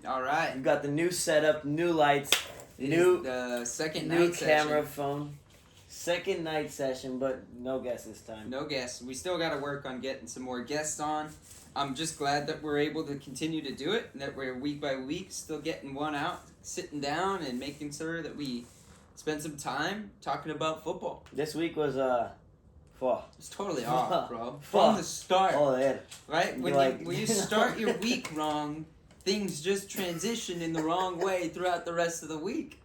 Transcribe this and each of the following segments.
All right. We've got the new setup, new lights, The second night camera session. phone. Second night session, but no guests this time. No guests. We still got to work on getting some more guests on. I'm just glad that we're able to continue to do it, and that we're week by week still getting one out, sitting down and making sure that we spend some time talking about football. This week was It's totally off, bro. Fuck. From the start, Oh, yeah. right? When you start your week wrong, things just transition in the wrong way throughout the rest of the week.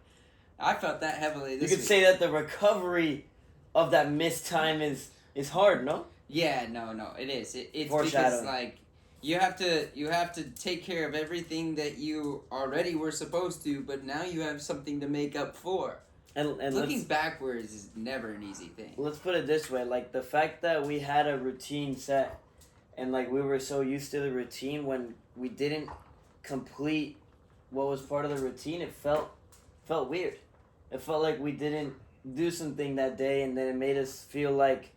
I felt that heavily this You could week. say that the recovery of that missed time is hard, no? Yeah, no, it is. It's because Foreshadowing. like you have to take care of everything that you already were supposed to, but now you have something to make up for. And Looking backwards is never an easy thing. let's put it this way, like the fact that we had a routine set and like we were so used to the routine, when we didn't complete what was part of the routine, it felt weird. It felt like we didn't do something that day, and then it made us feel like,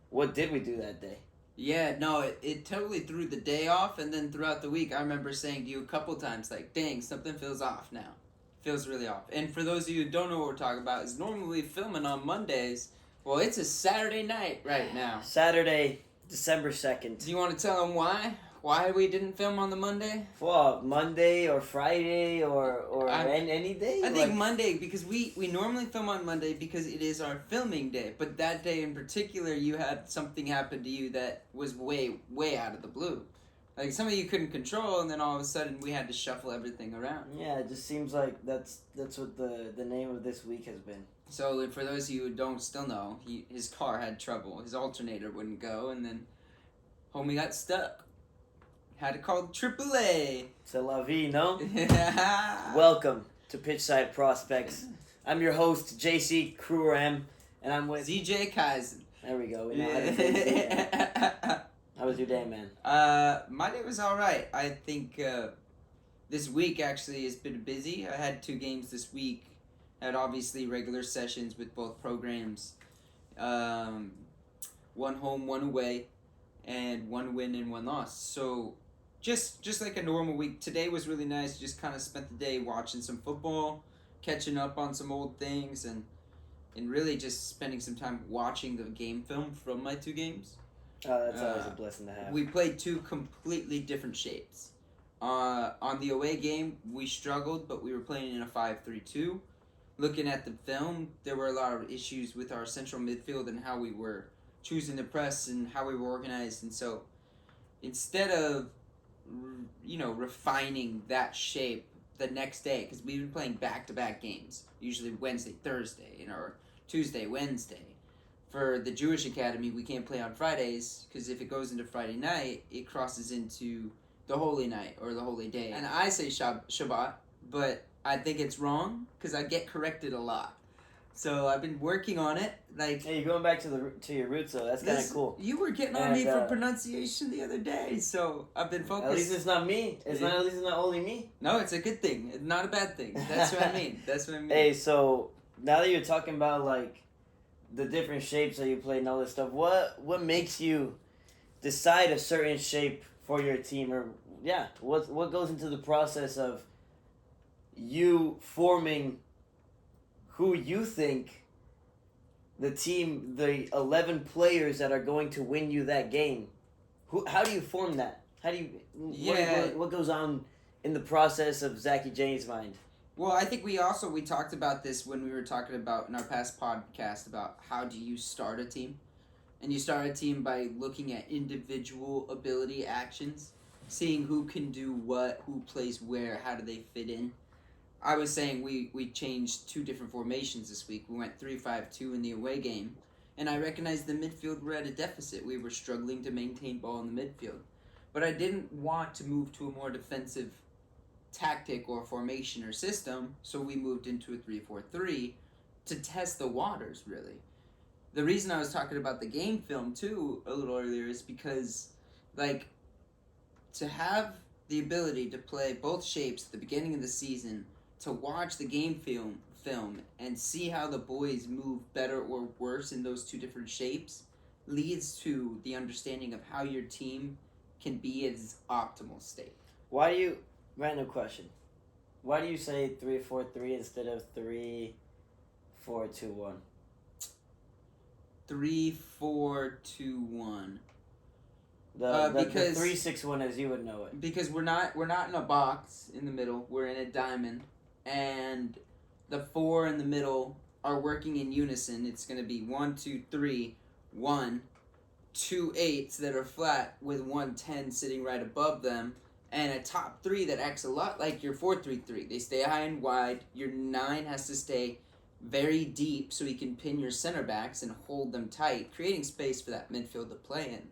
what did we do that day? Yeah, no, it totally threw the day off, and then throughout the week, I remember saying to you a couple times, like, dang, something feels off now. Feels really off. And for those of you who don't know what we're talking about, is normally filming on Mondays. Well, it's a Saturday night right now. Saturday, December 2nd. Do you want to tell them why? Why we didn't film on the Monday? Well, Monday or Friday or any day? I think Monday, because we normally film on Monday because it is our filming day. But that day in particular, you had something happen to you that was way, way out of the blue. Like, something you couldn't control, and then all of a sudden we had to shuffle everything around. Yeah, it just seems like that's what the name of this week has been. So, for those of you who don't still know, his car had trouble. His alternator wouldn't go, and then homie got stuck. Had to call AAA. C'est la vie, no? Welcome to Pitchside Prospects. I'm your host, JC Kruram, and I'm with... ZJ Kaizen. There we go. We know how to say it. How was your day, man? My day was alright. I think this week actually has been busy. I had 2 games this week. I had obviously regular sessions with both programs. 1 home, 1 away, and 1 win and 1 loss. So just like a normal week. Today was really nice. Just kind of spent the day watching some football, catching up on some old things, and really just spending some time watching the game film from my 2 games. Oh, that's always a blessing to have. We played 2 completely different shapes. On the away game, we struggled, but we were playing in a 5-3-2. Looking at the film, there were a lot of issues with our central midfield and how we were choosing to press and how we were organized. And so instead of, refining that shape the next day, because we've been playing back-to-back games, usually Wednesday, Thursday, or Tuesday, Wednesday. For the Jewish Academy, we can't play on Fridays, because if it goes into Friday night, it crosses into the Holy Night, or the Holy Day. And I say Shabbat, but I think it's wrong, because I get corrected a lot. So I've been working on it. Like, hey, you're going back to your roots, though. That's kind of cool. You were getting on me for pronunciation the other day, so I've been focused. At least it's not me. At least it's not only me. No, it's a good thing. It's not a bad thing. That's what I mean. Hey, so now that you're talking about like the different shapes that you play and all this stuff, what makes you decide a certain shape for your team, or what goes into the process of you forming who you think the team, the 11 players that are going to win you that game? How do you form that? How do you? What goes on in the process of Zachy Jane's mind? Well, I think we talked about this when we were talking about in our past podcast about how do you start a team. And you start a team by looking at individual ability actions, seeing who can do what, who plays where, how do they fit in. I was saying we changed 2 different formations this week. We went 3-5-2 in the away game, and I recognized the midfield were at a deficit. We were struggling to maintain ball in the midfield. But I didn't want to move to a more defensive tactic or formation or system, so we moved into a 3-4-3 to test the waters, really. The reason I was talking about the game film, too, a little earlier is because, like, to have the ability to play both shapes at the beginning of the season, to watch the game film and see how the boys move better or worse in those 2 different shapes leads to the understanding of how your team can be at its optimal state. Why do you Random question. Why do you say 3-4-3 instead of 3-4-2-1? 3-4-2-1. The Because 3-6-1 as you would know it. Because we're not in a box in the middle. We're in a diamond, and the 4 in the middle are working in unison. It's going to be 1, 2, 3, 1, 2 8s that are flat with 1 10 sitting right above them, and a top 3 that acts a lot like your 4-3-3. They stay high and wide. Your 9 has to stay very deep so he can pin your center backs and hold them tight, creating space for that midfield to play in.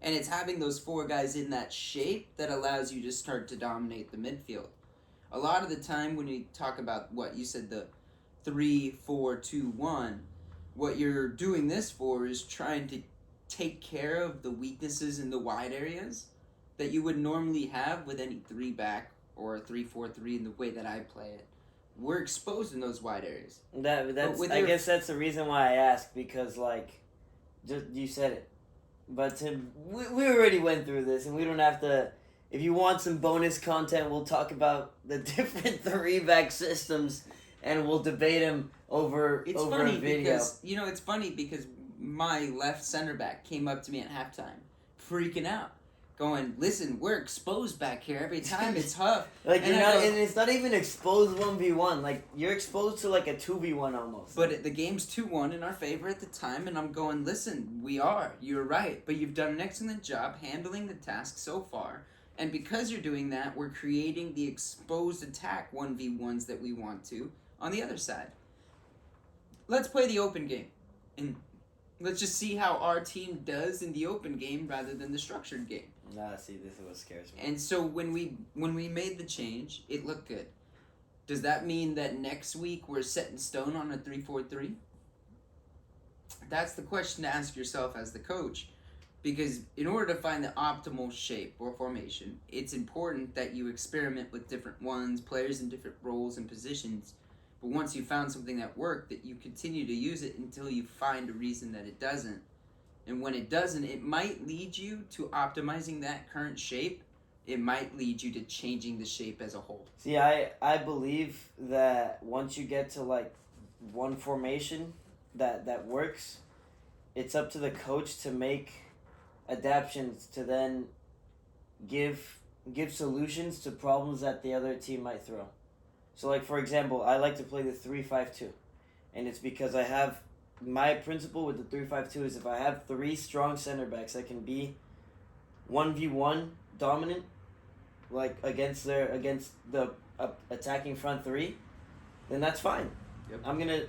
And it's having those 4 guys in that shape that allows you to start to dominate the midfield. A lot of the time when you talk about what you said, the 3-4-2-1, what you're doing this for is trying to take care of the weaknesses in the wide areas that you would normally have with any 3-back or a 3-4-3 in the way that I play it. We're exposed in those wide areas. I guess that's the reason why I asked, because just you said it. But we already went through this, and we don't have to. If you want some bonus content, we'll talk about the different 3-back systems, and we'll debate them over a video. It's funny because my left center back came up to me at halftime, freaking out, going, "Listen, we're exposed back here every time. It's tough." And it's not even exposed 1v1. You're exposed to a 2v1 almost. But the game's 2-1 in our favor at the time, and I'm going, "Listen, you're right, but you've done an excellent job handling the task so far, and because you're doing that, we're creating the exposed attack 1v1s that we want to on the other side. Let's play the open game, and let's just see how our team does in the open game rather than the structured game." See, this is what scares me. And so when we made the change, it looked good. Does that mean that next week we're set in stone on a 3-4-3? That's the question to ask yourself as the coach. Because in order to find the optimal shape or formation, it's important that you experiment with different ones, players in different roles and positions. But once you found something that worked, that you continue to use it until you find a reason that it doesn't. And when it doesn't, it might lead you to optimizing that current shape. It might lead you to changing the shape as a whole. See, I believe that once you get to one formation that works, it's up to the coach to make adaptations to then give solutions to problems that the other team might throw. So for example, I like to play the 3-5-2, and it's because I have my principle with the 3-5-2 is if I have 3 strong center backs that can be 1v1 dominant, against the attacking front 3, then that's fine. Yep.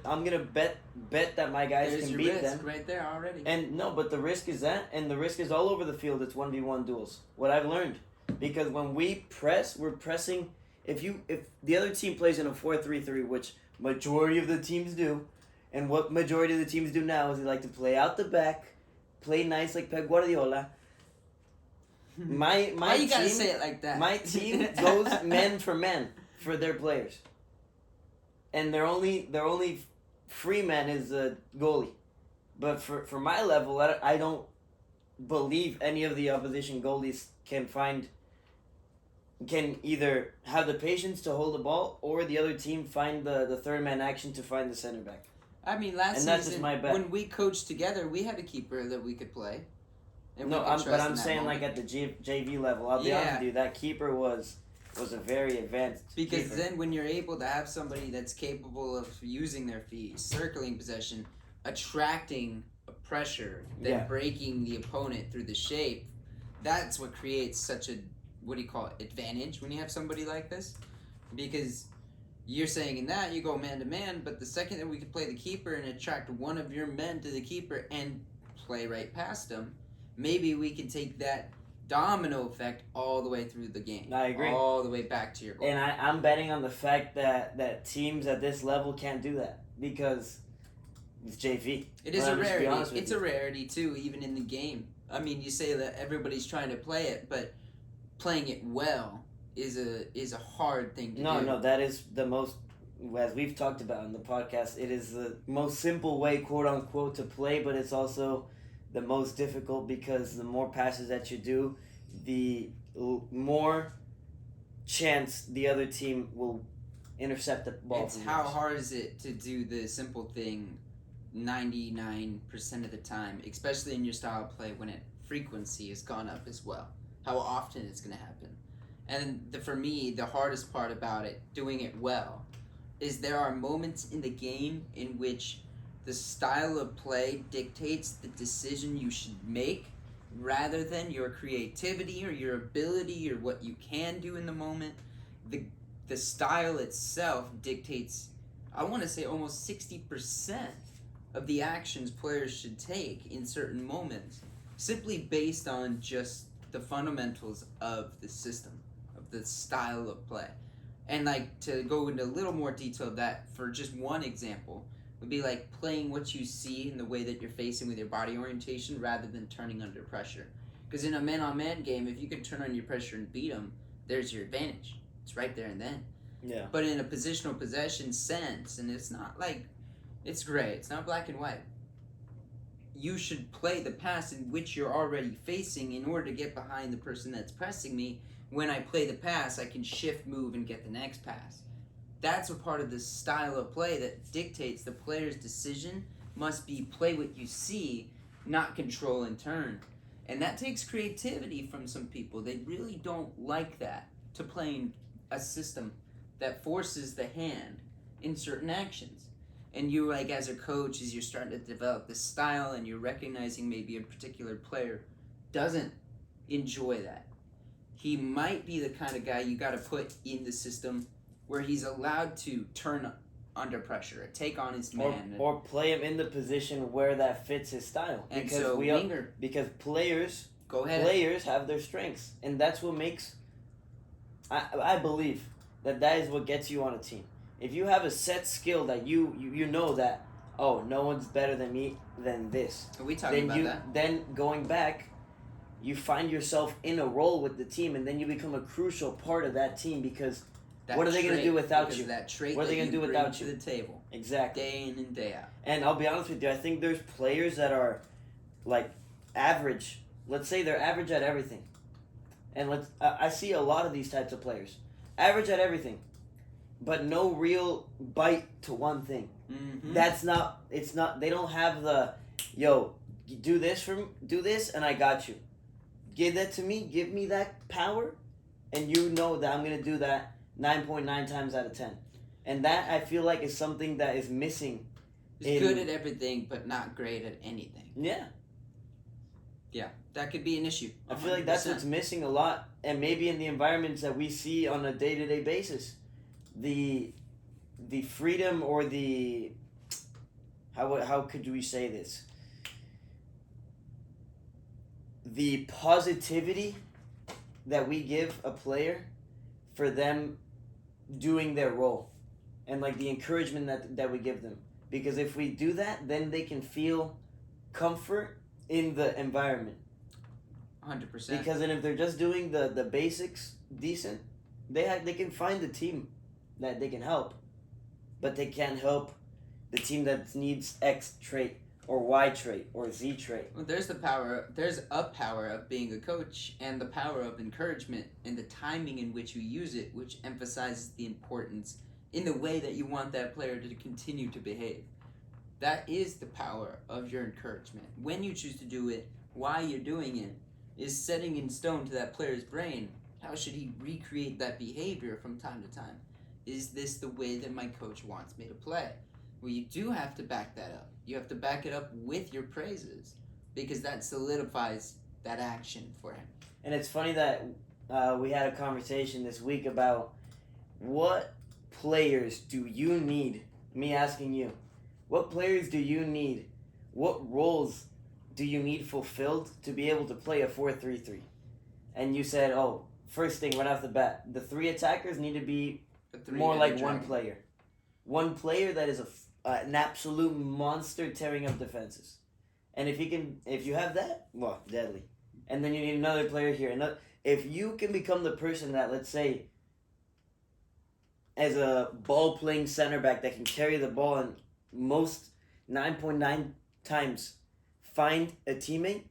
I'm gonna bet that my guys There's can your beat risk them right there already. And no, but the risk is that, and the risk is all over the field. It's 1v1 duels. What I've learned, because when we press, we're pressing. If the other team plays in a 4-3-3, which majority of the teams do, and what majority of the teams do now is they like to play out the back, play nice like Pep Guardiola. My Why you team, gotta say it like that? My team goes man for man for their players, and their only free man is the goalie. But for my level, I don't believe any of the opposition goalies can either have the patience to hold the ball, or the other team find the third man action to find the center back. I mean, last And that's season, just my bet. when we coached together, we had a keeper that we could play. And I'm saying at the JV level. I'll be honest with you, that keeper was a very advanced Because keeper. then when you're able to have somebody that's capable of using their feet, circling possession, attracting a pressure, then breaking the opponent through the shape, that's what creates such a, advantage when you have somebody like this. Because you're saying in that, you go man-to-man, but the second that we could play the keeper and attract one of your men to the keeper and play right past him, maybe we can take that domino effect all the way through the game. I agree. All the way back to your goal. And I'm betting on the fact that teams at this level can't do that because it's JV. It is a rarity. It's a rarity, too, even in the game. I mean, you say that everybody's trying to play it, but playing it well is a hard thing to do. No, that is the most, as we've talked about in the podcast, it is the most simple way, quote-unquote, to play, but it's also the most difficult because the more passes that you do, the more chance the other team will intercept the ball. It's how hard is it to do the simple thing 99% of the time, especially in your style of play when frequency has gone up as well. How often it's going to happen. And for me, the hardest part about it, doing it well, is there are moments in the game in which the style of play dictates the decision you should make rather than your creativity or your ability or what you can do in the moment. The style itself dictates, I want to say, almost 60% of the actions players should take in certain moments, simply based on just the fundamentals of the system, of the style of play. And like to go into a little more detail of that, for just one example, would be like playing what you see in the way that you're facing with your body orientation rather than turning under pressure. Because in a man-on-man game, if you can turn under pressure and beat them, there's your advantage. It's right there and then. Yeah. But in a positional possession sense, and it's not like, it's gray, it's not black and white. You should play the pass in which you're already facing in order to get behind the person that's pressing me. When I play the pass, I can shift, move, and get the next pass. That's a part of the style of play that dictates the player's decision must be play what you see, not control and turn. And that takes creativity from some people. They really don't like that, to playing a system that forces the hand in certain actions. And you, like, as a coach, as you're starting to develop this style and you're recognizing maybe a particular player doesn't enjoy that. He might be the kind of guy you got to put in the system where he's allowed to turn under pressure, take on his man, or play him in the position where that fits his style. And because so because players go ahead. Players have their strengths, and that's what makes. I believe that is what gets you on a team. If you have a set skill that you know that, oh, no one's better than me than this. Are we talking about that? Then going back, you find yourself in a role with the team, and then you become a crucial part of that team because what are they going to do without you? That trait what are they going to do without you? you? To the table. Exactly. Day in and day out. And I'll be honest with you, I think there's players that are like average. Let's say they're average at everything. And I see a lot of these types of players. Average at everything. But no real bite to one thing. Mm-hmm. They don't have the, yo, do this and I got you. Give that to me, give me that power, and you know that I'm going to do that 9.9 times out of 10. And that, I feel like, is something that is missing. He's good at everything, but not great at anything. Yeah. Yeah, that could be an issue. 100%. I feel like that's what's missing a lot, and maybe in the environments that we see on a day-to-day basis. The freedom or the... How could we say this? The positivity that we give a player for them doing their role, and like the encouragement that we give them, because if we do that, then they can feel comfort in the environment. 100%. Because then if they're just doing the basics decent, they can find the team that they can help, but they can't help the team that needs X trait or Y trait or Z trait. Well, there's a power of being a coach, and the power of encouragement and the timing in which you use it, which emphasizes the importance in the way that you want that player to continue to behave. That is the power of your encouragement. When you choose to do it, why you're doing it, is setting in stone to that player's brain. How should he recreate that behavior from time to time? Is this the way that my coach wants me to play? Well, you do have to back that up. You have to back it up with your praises, because that solidifies that action for him. And it's funny that we had a conversation this week about what players do you need? Me asking you, what players do you need? What roles do you need fulfilled to be able to play a 4-3-3? And you said, oh, first thing right off the bat, the 3 attackers need to be more like one player. One player that is an absolute monster tearing up defenses. And if you have that, well, deadly. And then you need another player here. If you can become the person that, let's say, as a ball-playing center back that can carry the ball and most 9.9 times find a teammate,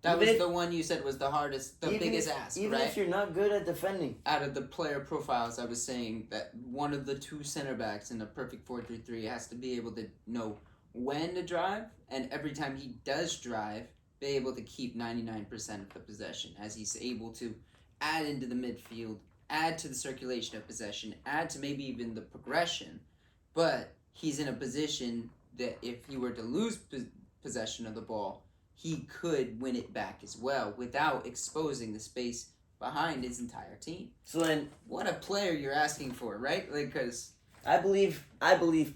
That was the one you said was the hardest, biggest ask, even right? Even if you're not good at defending. Out of the player profiles, I was saying that one of the two center backs in a perfect 4-3-3 has to be able to know when to drive, and every time he does drive, be able to keep 99% of the possession, as he's able to add into the midfield, add to the circulation of possession, add to maybe even the progression, but he's in a position that if he were to lose possession of the ball, he could win it back as well without exposing the space behind his entire team. So then, what a player you're asking for, right? Like, because I believe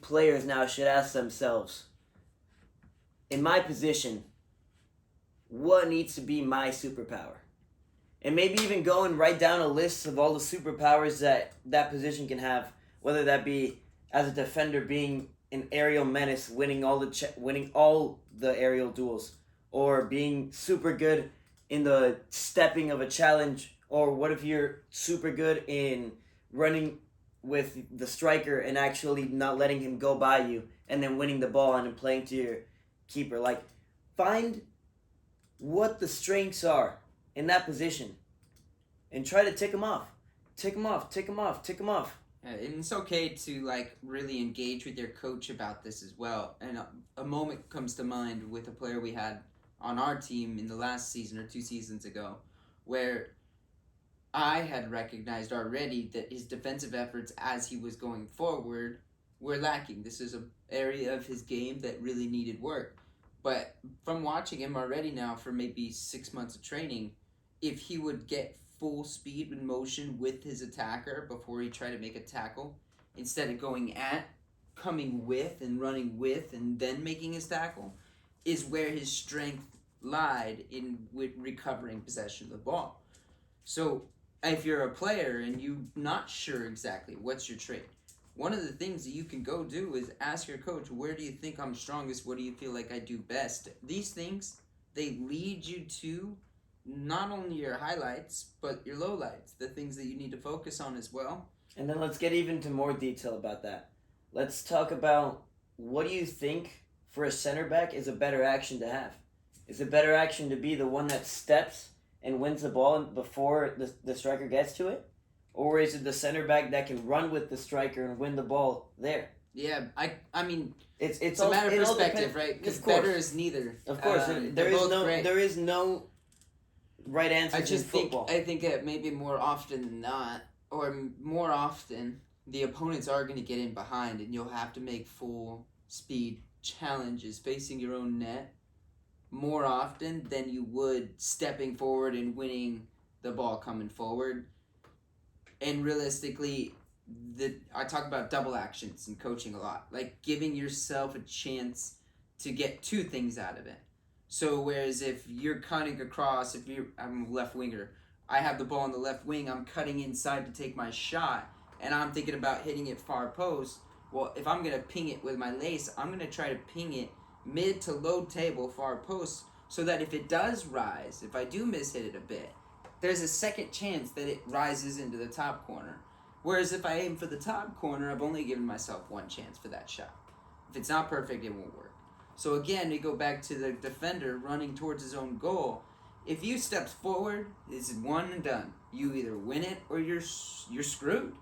players now should ask themselves, in my position, what needs to be my superpower? And maybe even go and write down a list of all the superpowers that position can have, whether that be as a defender being an aerial menace, winning all the aerial duels, or being super good in the stepping of a challenge, or what if you're super good in running with the striker and actually not letting him go by you and then winning the ball and then playing to your keeper. Like, find what the strengths are in that position and try to tick them off. Tick them off. And it's okay to, like, really engage with your coach about this as well. And a moment comes to mind with a player we had on our team in the last season or 2 seasons ago, where I had recognized already that his defensive efforts as he was going forward were lacking. This is an area of his game that really needed work. But from watching him already now for maybe 6 months of training, if he would get full speed and motion with his attacker before he tried to make a tackle, instead of coming with and running with and then making his tackle, is where his strength lied in with recovering possession of the ball. So if you're a player and you're not sure exactly what's your trait, one of the things that you can go do is ask your coach, where do you think I'm strongest? What do you feel like I do best? These things, they lead you to not only your highlights, but your lowlights, the things that you need to focus on as well. And then let's get even into more detail about that. Let's talk about, what do you think for a center back is a better action to have? Is it better action to be the one that steps and wins the ball before the striker gets to it? Or is it the center back that can run with the striker and win the ball there? Yeah, I mean, it's a matter of perspective, right? Because better is neither. Of course, there is no right answer in football. I think that maybe more often than not, or more often, the opponents are going to get in behind, and you'll have to make full speed challenges facing your own net more often than you would stepping forward and winning the ball coming forward. And realistically, I talk about double actions in coaching a lot, like giving yourself a chance to get 2 things out of it. So whereas if you're cutting across, I'm a left winger, I have the ball on the left wing, I'm cutting inside to take my shot, and I'm thinking about hitting it far post. Well, if I'm going to ping it with my lace, I'm going to try to ping it mid to low table far post, so that if it does rise, if I do mishit it a bit, there's a second chance that it rises into the top corner. Whereas if I aim for the top corner, I've only given myself 1 chance for that shot. If it's not perfect, it won't work. So again, we go back to the defender running towards his own goal. If you step forward, it's one and done. You either win it or you're screwed.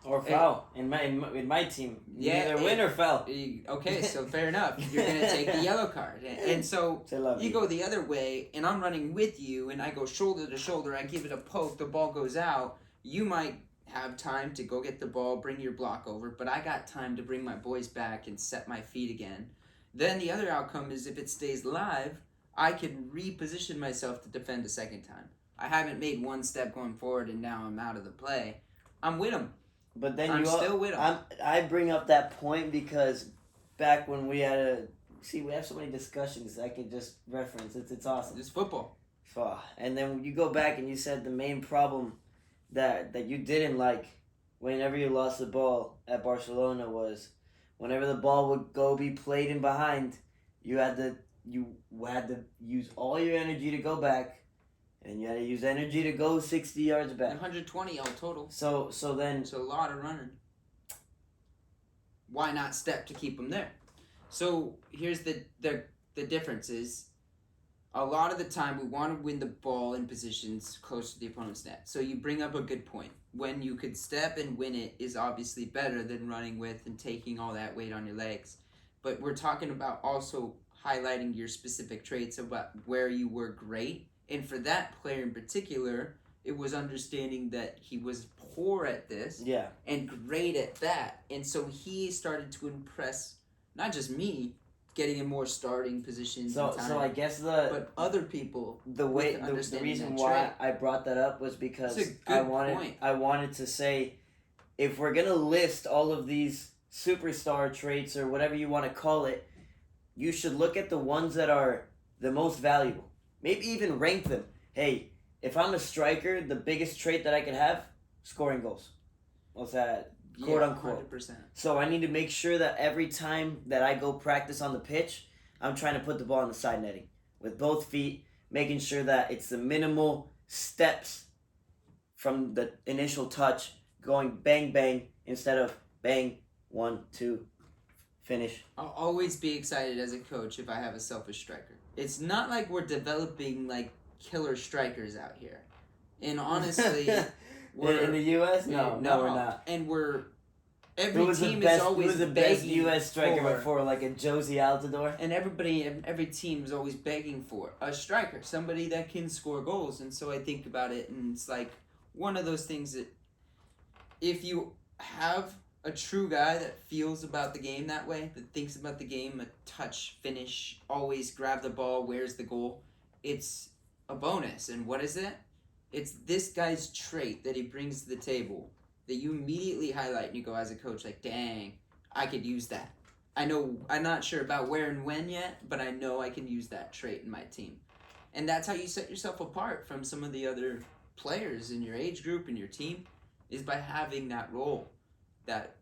Or foul. In my team, you either win or foul. Okay, so fair enough. You're going to take the yellow card. And so you go the other way, and I'm running with you, and I go shoulder to shoulder. I give it a poke. The ball goes out. You might have time to go get the ball, bring your block over, but I got time to bring my boys back and set my feet again. Then the other outcome is if it stays live, I can reposition myself to defend a second time. I haven't made 1 step going forward, and now I'm out of the play. I'm with them. But then I'm still with them. I bring up that point because back when we had we have so many discussions I can just reference. It's awesome. It's football. And then you go back and you said the main problem that you didn't like whenever you lost the ball at Barcelona was whenever the ball would go be played in behind, you had to use all your energy to go back. And you had to use energy to go 60 yards back. 120 all total. So then... It's a lot of running. Why not step to keep them there? So here's the difference is a lot of the time we want to win the ball in positions close to the opponent's net. So you bring up a good point. When you could step and win it is obviously better than running with and taking all that weight on your legs. But we're talking about also highlighting your specific traits about where you were great. And for that player in particular, it was understanding that he was poor at this and great at that. And so he started to impress not just me, getting in more starting positions. So I guess but other people. The reason why I brought that up was because I wanted to say, if we're gonna list all of these superstar traits or whatever you want to call it, you should look at the ones that are the most valuable. Maybe even rank them. Hey, if I'm a striker, the biggest trait that I could have, scoring goals. What's that? Quote unquote. 100%. So I need to make sure that every time that I go practice on the pitch, I'm trying to put the ball in the side netting with both feet, making sure that it's the minimal steps from the initial touch, going bang bang instead of bang, 1, 2, finish. I'll always be excited as a coach if I have a selfish striker. It's not like we're developing like killer strikers out here. And honestly, we're in the U.S. No, we're not. And every team is always who's the best U.S. striker before, like a Josie Altidore? And every team is always begging for a striker, somebody that can score goals. And so I think about it, and it's like one of those things that if you have a true guy that feels about the game that way, that thinks about the game, a touch, finish, always grab the ball, where's the goal, it's a bonus. And what is it? It's this guy's trait that he brings to the table that you immediately highlight and you go as a coach like, dang, I could use that. I know, I'm not sure about where and when yet, but I know I can use that trait in my team. And that's how you set yourself apart from some of the other players in your age group and your team, is by having that role, that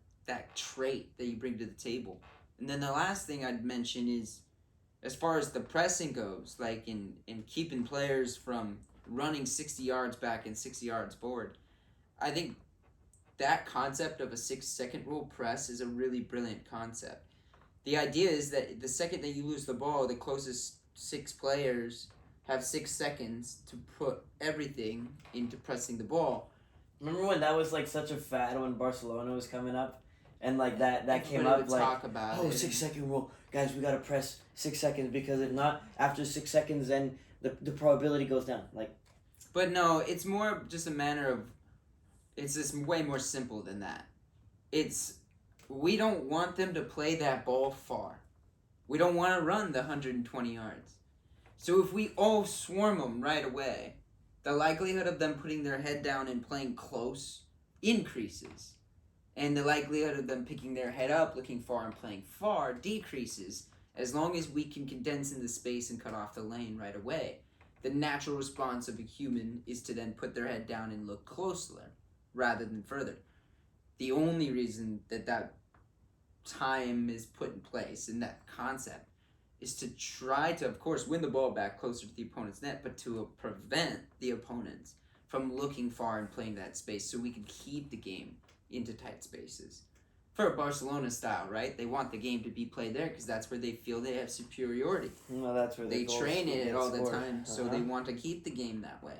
trait that you bring to the table. And then the last thing I'd mention is, as far as the pressing goes, like in keeping players from running 60 yards back and 60 yards forward, I think that concept of a 6-second rule press is a really brilliant concept. The idea is that the second that you lose the ball, the closest 6 players have 6 seconds to put everything into pressing the ball. Remember when that was like such a fad when Barcelona was coming up? And like that came Everybody up would like, talk about it. 6-second rule. Guys, we got to press 6 seconds, because if not, after 6 seconds, then the probability goes down. Like, but no, it's more just a matter of, it's just way more simple than that. We don't want them to play that ball far. We don't want to run the 120 yards. So if we all swarm them right away, the likelihood of them putting their head down and playing close increases. And the likelihood of them picking their head up, looking far and playing far decreases, as long as we can condense in the space and cut off the lane right away. The natural response of a human is to then put their head down and look closer rather than further. The only reason that time is put in place and that concept is to try to, of course, win the ball back closer to the opponent's net, but to prevent the opponents from looking far and playing that space so we can keep the game into tight spaces. For Barcelona style, right? They want the game to be played there because that's where they feel they have superiority. Well, that's where they train in it all the time, so they want to keep the game that way.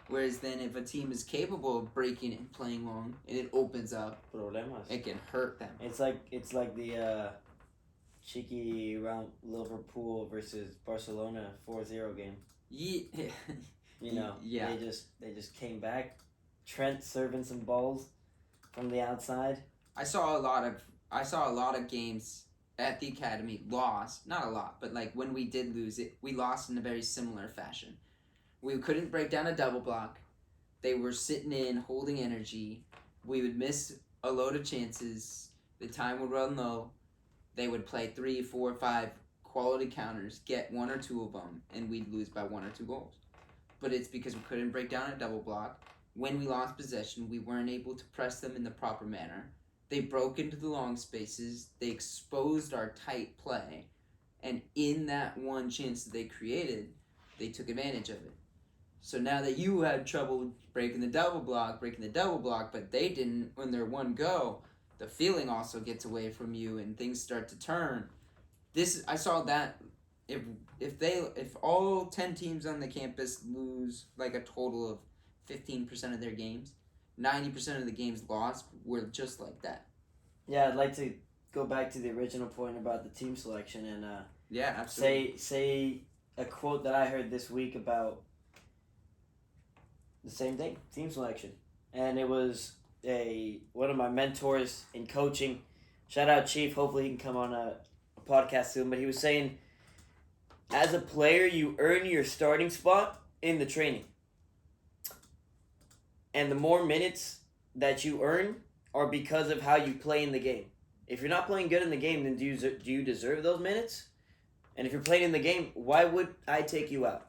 Whereas then if a team is capable of breaking it and playing long, and it opens up, it can hurt them. It's like the cheeky round Liverpool versus Barcelona 4-0 game. Yeah. They just came back. Trent serving some balls from the outside. I saw a lot of games at the academy lost. Not a lot, but like when we did lose it, we lost in a very similar fashion. We couldn't break down a double block. They were sitting in, holding energy. We would miss a load of chances. The time would run low. They would play 3, 4, 5 quality counters, get 1 or 2 of them, and we'd lose by 1 or 2 goals. But it's because we couldn't break down a double block. When we lost possession, we weren't able to press them in the proper manner. They broke into the long spaces. They exposed our tight play. And in that one chance that they created, they took advantage of it. So now that you had trouble breaking the double block, but they didn't when their one go, the feeling also gets away from you and things start to turn. I saw that if all 10 teams on the campus lose like a total of 15% of their games, 90% of the games lost were just like that. Yeah, I'd like to go back to the original point about the team selection and Yeah, absolutely. say a quote that I heard this week about the same thing, team selection. And it was one of my mentors in coaching. Shout out Chief, hopefully he can come on a podcast soon, but he was saying as a player you earn your starting spot in the training. And the more minutes that you earn are because of how you play in the game. If you're not playing good in the game, then do you deserve those minutes? And if you're playing in the game, why would I take you out?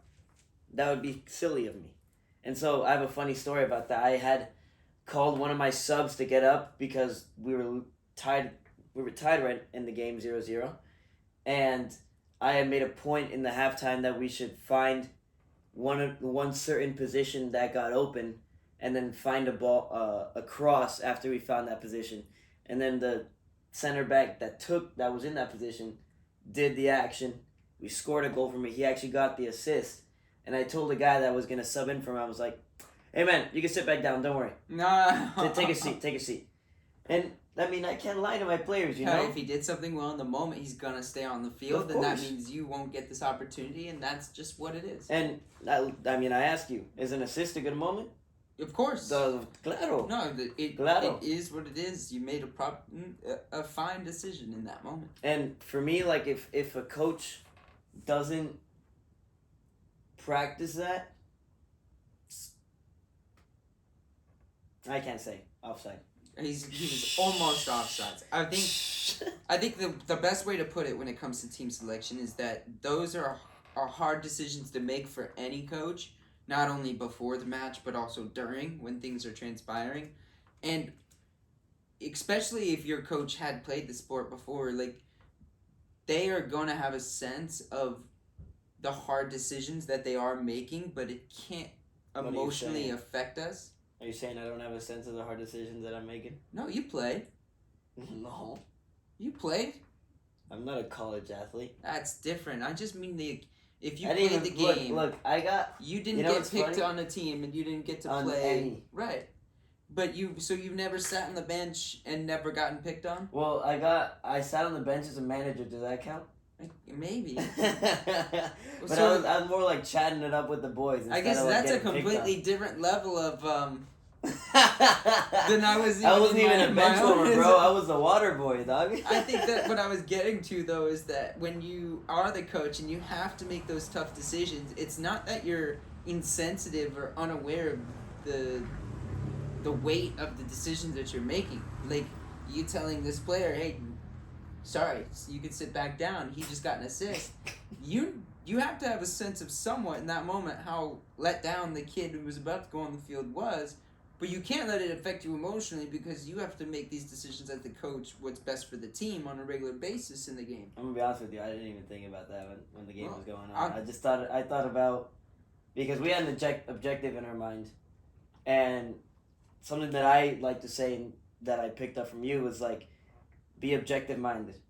That would be silly of me. And so I have a funny story about that. I had called one of my subs to get up because we were tied right in the game 0-0. And I had made a point in the halftime that we should find one certain position that got open and then find a cross after we found that position. And then the center back that was in that position did the action. We scored a goal from it. He actually got the assist. And I told the guy that was going to sub in for him, I was like, hey man, you can sit back down, don't worry. No. Take a seat. And I mean, I can't lie to my players, you know? If he did something well in the moment, he's going to stay on the field, and that means you won't get this opportunity, and that's just what it is. And I mean, I ask you, is an assist a good moment? Of course. Claro. No, Claro. It is what it is. You made a fine decision in that moment. And for me, like, if a coach doesn't practice that, I can't say offside. He was almost offsides. I think the best way to put it when it comes to team selection is that those are hard decisions to make for any coach, not only before the match but also during when things are transpiring, and especially if your coach had played the sport before, like they are gonna have a sense of the hard decisions that they are making, but it can't emotionally affect us. Are you saying I don't have a sense of the hard decisions that I'm making? No, you played. No. You played? I'm not a college athlete. That's different. I just mean if you I played didn't the even, game, look, I got. you didn't know get what's picked funny? on a team and you didn't get to On play. any. Right. But you've never sat on the bench and never gotten picked on? Well, I sat on the bench as a manager. Does that count? Maybe. But So- I was more like chatting it up with the boys. I guess instead of, like, that's a getting picked completely different level of on. Then I was I wasn't even even a bench warmer, bro. I was the water boy, dog. I think that what I was getting to, though, is that when you are the coach and you have to make those tough decisions, it's not that you're insensitive or unaware of the weight of the decisions that you're making. Like, you telling this player, hey, sorry, you can sit back down. He just got an assist. You have to have a sense of somewhat in that moment how let down the kid who was about to go on the field was. But you can't let it affect you emotionally because you have to make these decisions as the coach, what's best for the team on a regular basis in the game. I'm gonna be honest with you. I didn't even think about that when the game was going on. I I thought about because we had an objective in our mind, and something that I like to say that I picked up from you was like, be objective minded.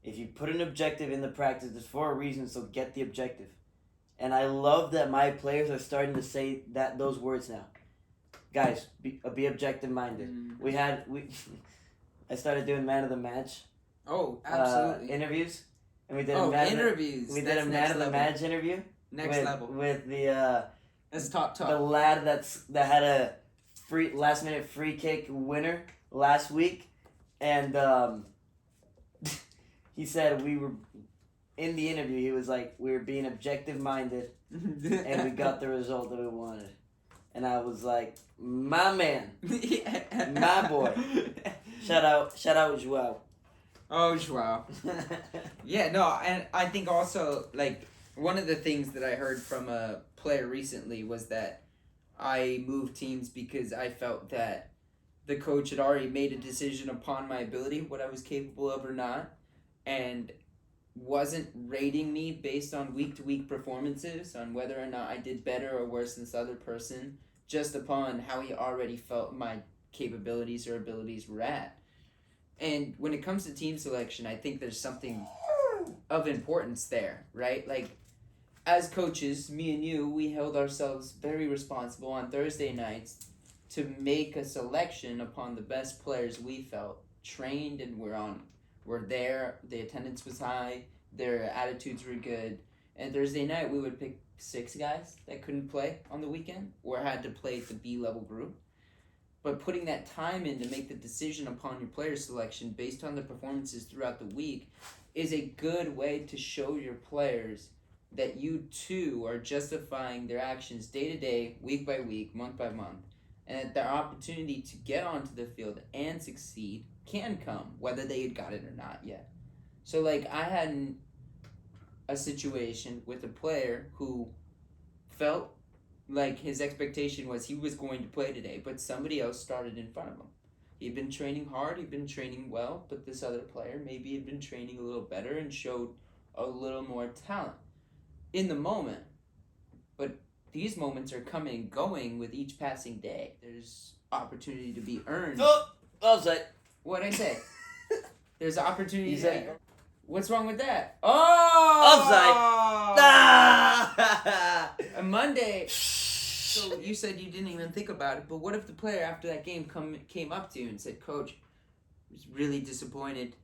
If you put an objective in the practice, it's for a reason. So get the objective. And I love that my players are starting to say those words now. Guys, be objective minded. I started doing man of the match. Oh, absolutely. Interviews, and we did interviews. We did a man of the match interview. Next level. With the That's top. the lad that had a last minute free kick winner last week, and he said we were in the interview. He was like, we were being objective minded, and we got the result that we wanted. And I was like, my man, my boy. Shout out, Joao. Oh, Joao. Yeah, no, and I think also, like, one of the things that I heard from a player recently was that I moved teams because I felt that the coach had already made a decision upon my ability, what I was capable of or not, and wasn't rating me based on week-to-week performances, on whether or not I did better or worse than this other person, just upon how he already felt my capabilities or abilities were at. And when it comes to team selection, I think there's something of importance there, right? Like, as coaches, me and you, we held ourselves very responsible on Thursday nights to make a selection upon the best players we felt trained and were there. The attendance was high, their attitudes were good, and Thursday night we would pick 6 guys that couldn't play on the weekend or had to play the B level group. But putting that time in to make the decision upon your player selection based on the performances throughout the week is a good way to show your players that you too are justifying their actions day to day, week by week, month by month, and that their opportunity to get onto the field and succeed can come, whether they had got it or not yet. So, like, I had a situation with a player who felt like his expectation was he was going to play today, but somebody else started in front of him. He'd been training hard, he'd been training well, but this other player maybe had been training a little better and showed a little more talent in the moment. But these moments are coming and going with each passing day. There's opportunity to be earned. Oh, offside. What'd I say? There's opportunity You to said- be earned. What's wrong with that? Oh! Offside. Ah! A Monday. So you said you didn't even think about it, but what if the player after that game came up to you and said, "Coach, I was really disappointed.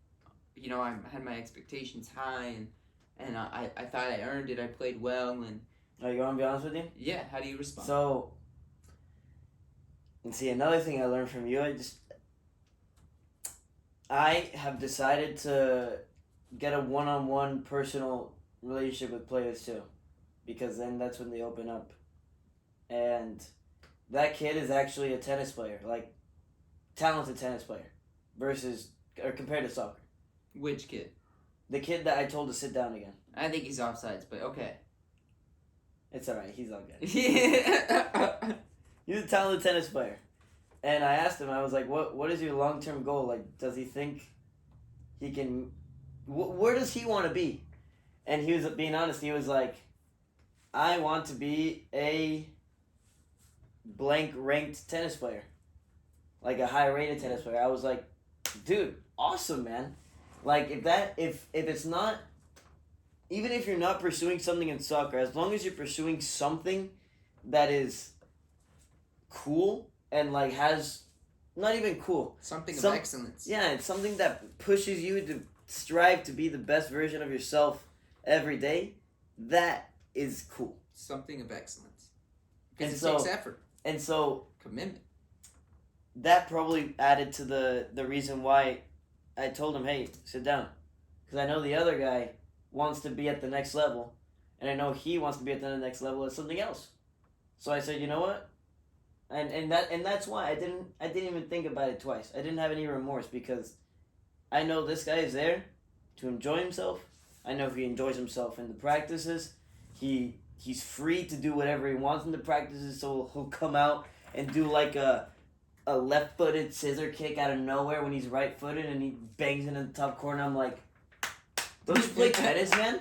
You know, I had my expectations high, and I thought I earned it. I played well, and You want to be honest with you? yeah." How do you respond? So, and see, another thing I learned from you, I have decided to get a one-on-one personal relationship with players too, because then that's when they open up. And that kid is actually a tennis player, like talented tennis player, compared to soccer. Which kid? The kid that I told to sit down again. I think he's offsides, but okay. It's alright, he's all good. Yeah. He's a talented tennis player. And I asked him, I was like, what is your long-term goal? Like, does he think he can... where does he want to be? And he was being honest. He was like, I want to be a blank ranked tennis player. Like a high-rated tennis player. I was like, dude, awesome, man. Like, if it's not... Even if you're not pursuing something in soccer, as long as you're pursuing something that is cool and like has not even cool, Something of excellence. yeah, it's something that pushes you to strive to be the best version of yourself every day, that is cool. Something of excellence. Because And it so- takes effort, And so commitment. that probably added to the reason why I told him, hey, sit down, because I know the other guy wants to be at the next level, and I know he wants to be at the next level at something else. So I said, you know what? And that's why I didn't even think about it twice. I didn't have any remorse, because I know this guy is there to enjoy himself. I know if he enjoys himself in the practices, he's free to do whatever he wants in the practices. So he'll come out and do like a left-footed scissor kick out of nowhere when he's right-footed, and he bangs it in the top corner. I'm like, don't you play tennis, man?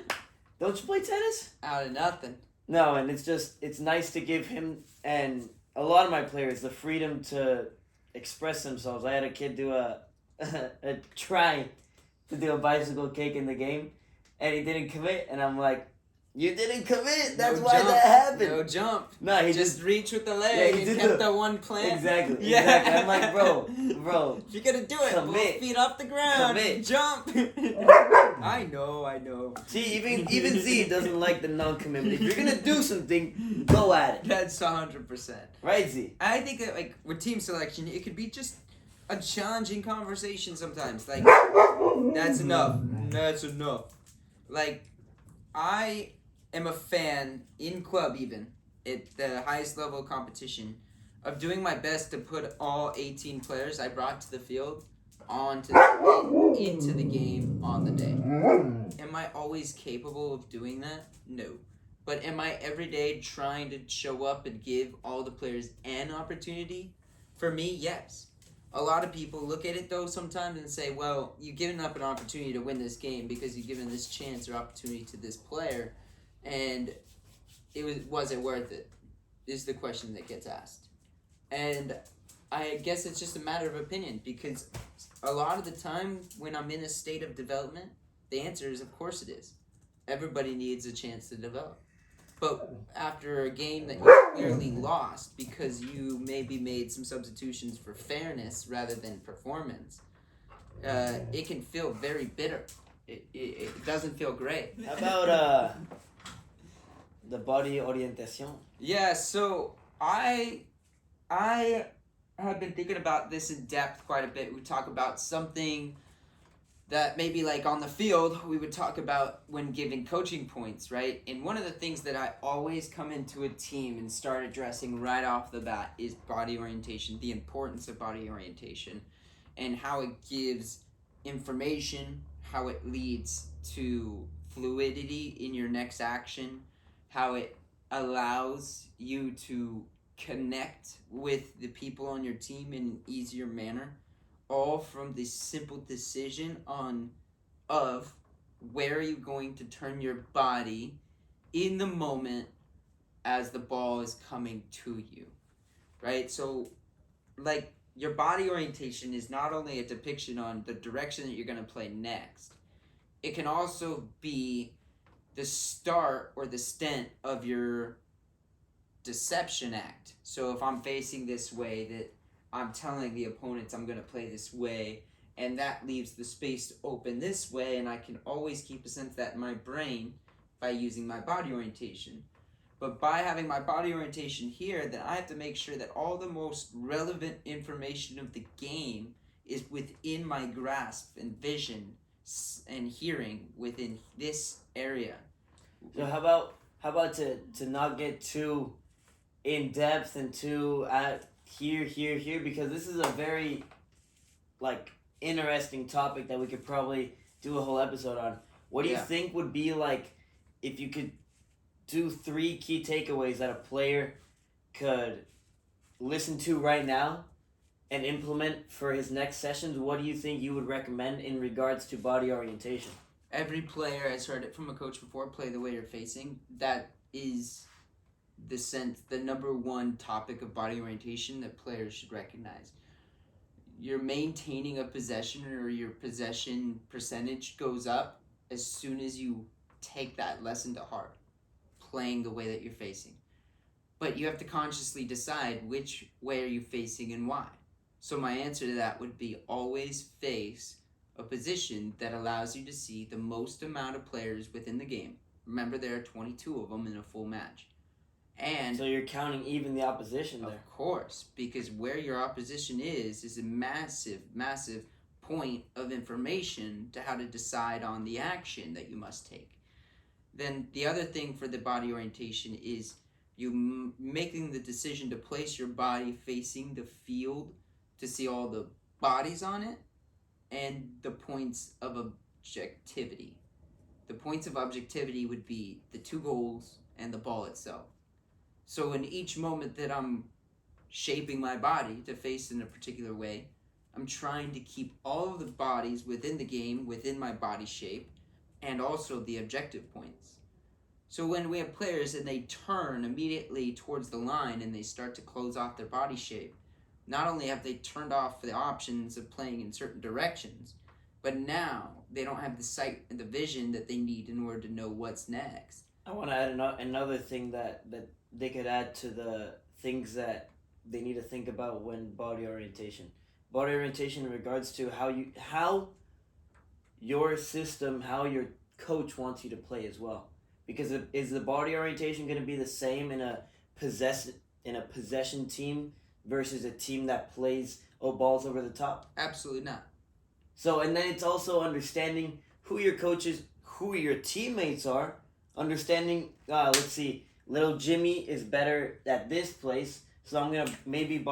Don't you play tennis? Out of nothing. No, and it's nice to give him and a lot of my players the freedom to express themselves. I had a kid do a try to do a bicycle kick in the game, and he didn't commit, and I'm like, you didn't commit. That's No why jump. that happened. No jump. No, he Just reach with the leg Yeah, he and did kept the- the one plant. Exactly. Yeah. Exactly. I'm like, bro. If you're gonna do it, Commit. both feet off the ground. Commit. Jump. I know. See, even Z doesn't like the non-commitment. If you're gonna do something, go at it. That's 100%. Right, Z? I think that, like, with team selection, it could be just a challenging conversation sometimes. Like, that's enough. That's enough. Like, I am a fan, in club even, at the highest level of competition, of doing my best to put all 18 players I brought to the field into the game on the day. Am I always capable of doing that? No. But am I every day trying to show up and give all the players an opportunity? For me, yes. A lot of people look at it though sometimes and say, well, you've given up an opportunity to win this game because you've given this chance or opportunity to this player, and was it worth it? Is the question that gets asked. And I guess it's just a matter of opinion, because a lot of the time when I'm in a state of development, The answer is, of course it is. Everybody needs a chance to develop. But after a game that you clearly lost because you maybe made some substitutions for fairness rather than performance, it can feel very bitter. It doesn't feel great. How about the body orientation? Yeah, so I have been thinking about this in depth quite a bit. We talk about something that maybe like on the field we would talk about when giving coaching points, right? And one of the things that I always come into a team and start addressing right off the bat is body orientation, the importance of body orientation, and how it gives information, how it leads to fluidity in your next action, how it allows you to connect with the people on your team in an easier manner, all from the simple decision of where are you going to turn your body in the moment as the ball is coming to you, right? So, like, your body orientation is not only a depiction on the direction that you're going to play next, it can also be the start or the stent of your deception act. So if I'm facing this way, that I'm telling the opponents I'm going to play this way, and that leaves the space open this way, and I can always keep a sense of that in my brain by using my body orientation. But by having my body orientation here, then I have to make sure that all the most relevant information of the game is within my grasp and vision and hearing within this area. So how about to not get too in depth and too here, because this is a very like interesting topic that we could probably do a whole episode on. What do you think would be like if you could do 3 key takeaways that a player could listen to right now and implement for his next sessions? What do you think you would recommend in regards to body orientation? Every player has heard it from a coach before, play the way you're facing. That is the number one topic of body orientation that players should recognize. You're maintaining a possession, or your possession percentage goes up as soon as you take that lesson to heart, playing the way that you're facing. But you have to consciously decide which way are you facing and why. So my answer to that would be always face a position that allows you to see the most amount of players within the game. Remember, there are 22 of them in a full match. And so you're counting even the opposition there. Of course, because where your opposition is a massive, massive point of information to how to decide on the action that you must take. Then the other thing for the body orientation is you making the decision to place your body facing the field to see all the bodies on it and the points of objectivity. The points of objectivity would be the 2 goals and the ball itself. So in each moment that I'm shaping my body to face in a particular way, I'm trying to keep all of the bodies within the game, within my body shape, and also the objective points. So when we have players and they turn immediately towards the line and they start to close off their body shape, not only have they turned off the options of playing in certain directions, but now they don't have the sight and the vision that they need in order to know what's next. I want to add another thing that they could add to the things that they need to think about when body orientation. Body orientation in regards to how your system, how your coach wants you to play as well. Because is the body orientation going to be the same in a possession team versus a team that plays balls over the top? Absolutely not. So, and then it's also understanding who your coaches, who your teammates are, understanding, let's see, little Jimmy is better at this place, so I'm going to maybe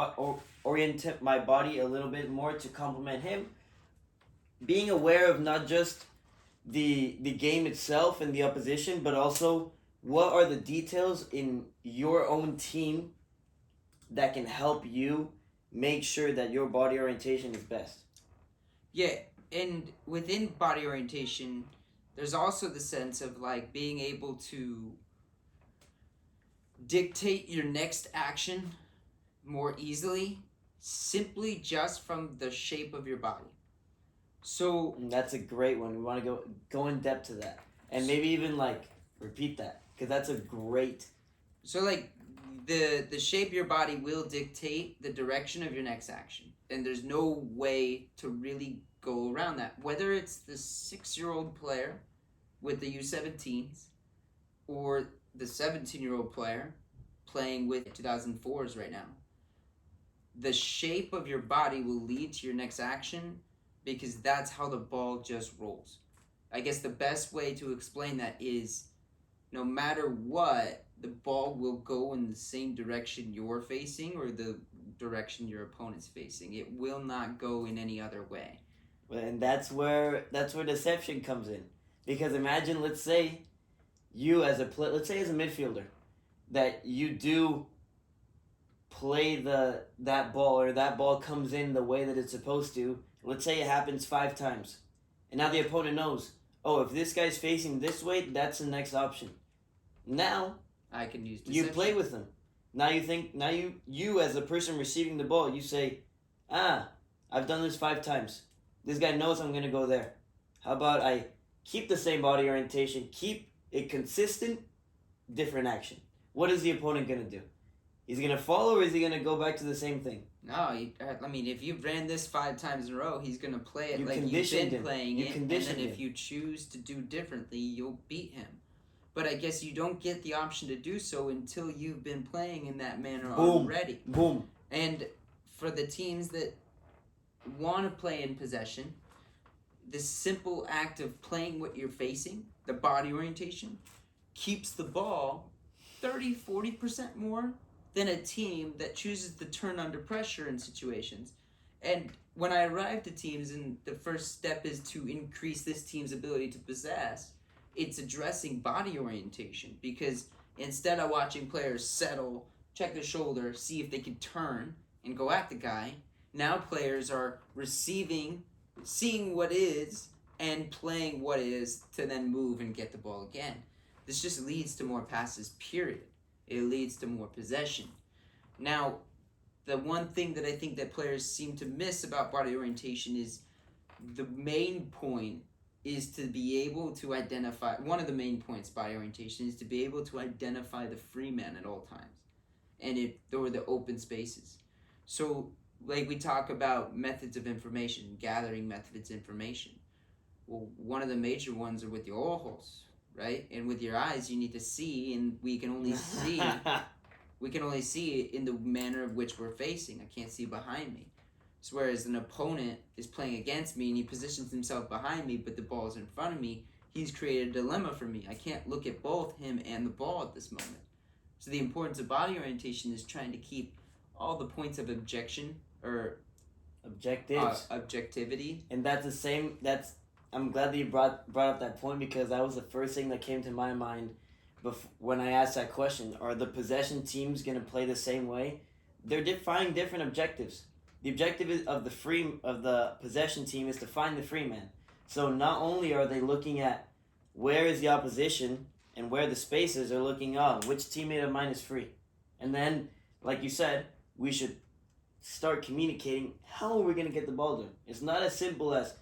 orient my body a little bit more to complement him. Being aware of not just the game itself and the opposition, but also what are the details in your own team that can help you make sure that your body orientation is best. Yeah, and within body orientation, there's also the sense of like being able to dictate your next action more easily simply just from the shape of your body. So And that's a great one. We want to go in depth to that, and maybe even like repeat that because that's a great. So like the shape of your body will dictate the direction of your next action. And there's no way to really go around that. Whether it's the 6-year-old player with the U17s or the 17-year-old player playing with 2004s right now. The shape of your body will lead to your next action because that's how the ball just rolls. I guess the best way to explain that is no matter what, the ball will go in the same direction you're facing or the direction your opponent's facing. It will not go in any other way. And that's where deception comes in. Because imagine, let's say, you as a let's say as a midfielder, that you do play that ball or that ball comes in the way that it's supposed to. Let's say it happens 5 times, and now the opponent knows. Oh, if this guy's facing this way, that's the next option. Now I can use deception. You play with them. Now you as a person receiving the ball, you say, I've done this 5 times. This guy knows I'm gonna go there. How about I keep the same body orientation, keep it consistent, different action. What is the opponent gonna do? He's gonna follow, or is he gonna go back to the same thing? No, I mean, if you've ran this 5 times in a row, he's gonna play it like you've been playing it, and then if you choose to do differently, you'll beat him. But I guess you don't get the option to do so until you've been playing in that manner already. Boom. And for the teams that want to play in possession, the simple act of playing what you're facing, the body orientation, keeps the ball 30-40% more than a team that chooses to turn under pressure in situations. And when I arrive to teams, and the first step is to increase this team's ability to possess, it's addressing body orientation, because instead of watching players settle, check their shoulder, see if they can turn and go at the guy, now players are receiving, seeing what is, and playing what is to then move and get the ball again. This just leads to more passes, period. It leads to more possession. Now, the one thing that I think that players seem to miss about body orientation is the main point is to be able to identify, one of the main points body orientation is to be able to identify the free man at all times, or the open spaces. So, like we talk about methods of information, gathering methods of information. Well, one of the major ones are with your ojos, right? And with your eyes, you need to see, and we can only see it in the manner of which we're facing. I can't see behind me. So whereas an opponent is playing against me and he positions himself behind me, but the ball is in front of me, he's created a dilemma for me. I can't look at both him and the ball at this moment. So the importance of body orientation is trying to keep all the points of objection or objectivity. And that's the same. I'm glad that you brought up that point, because that was the first thing that came to my mind when I asked that question. Are the possession teams going to play the same way? They're defining different objectives. The objective of the possession team is to find the free man. So not only are they looking at where is the opposition and where the spaces are looking, which teammate of mine is free. And then, like you said, we should start communicating how are we going to get the ball there. It's not as simple as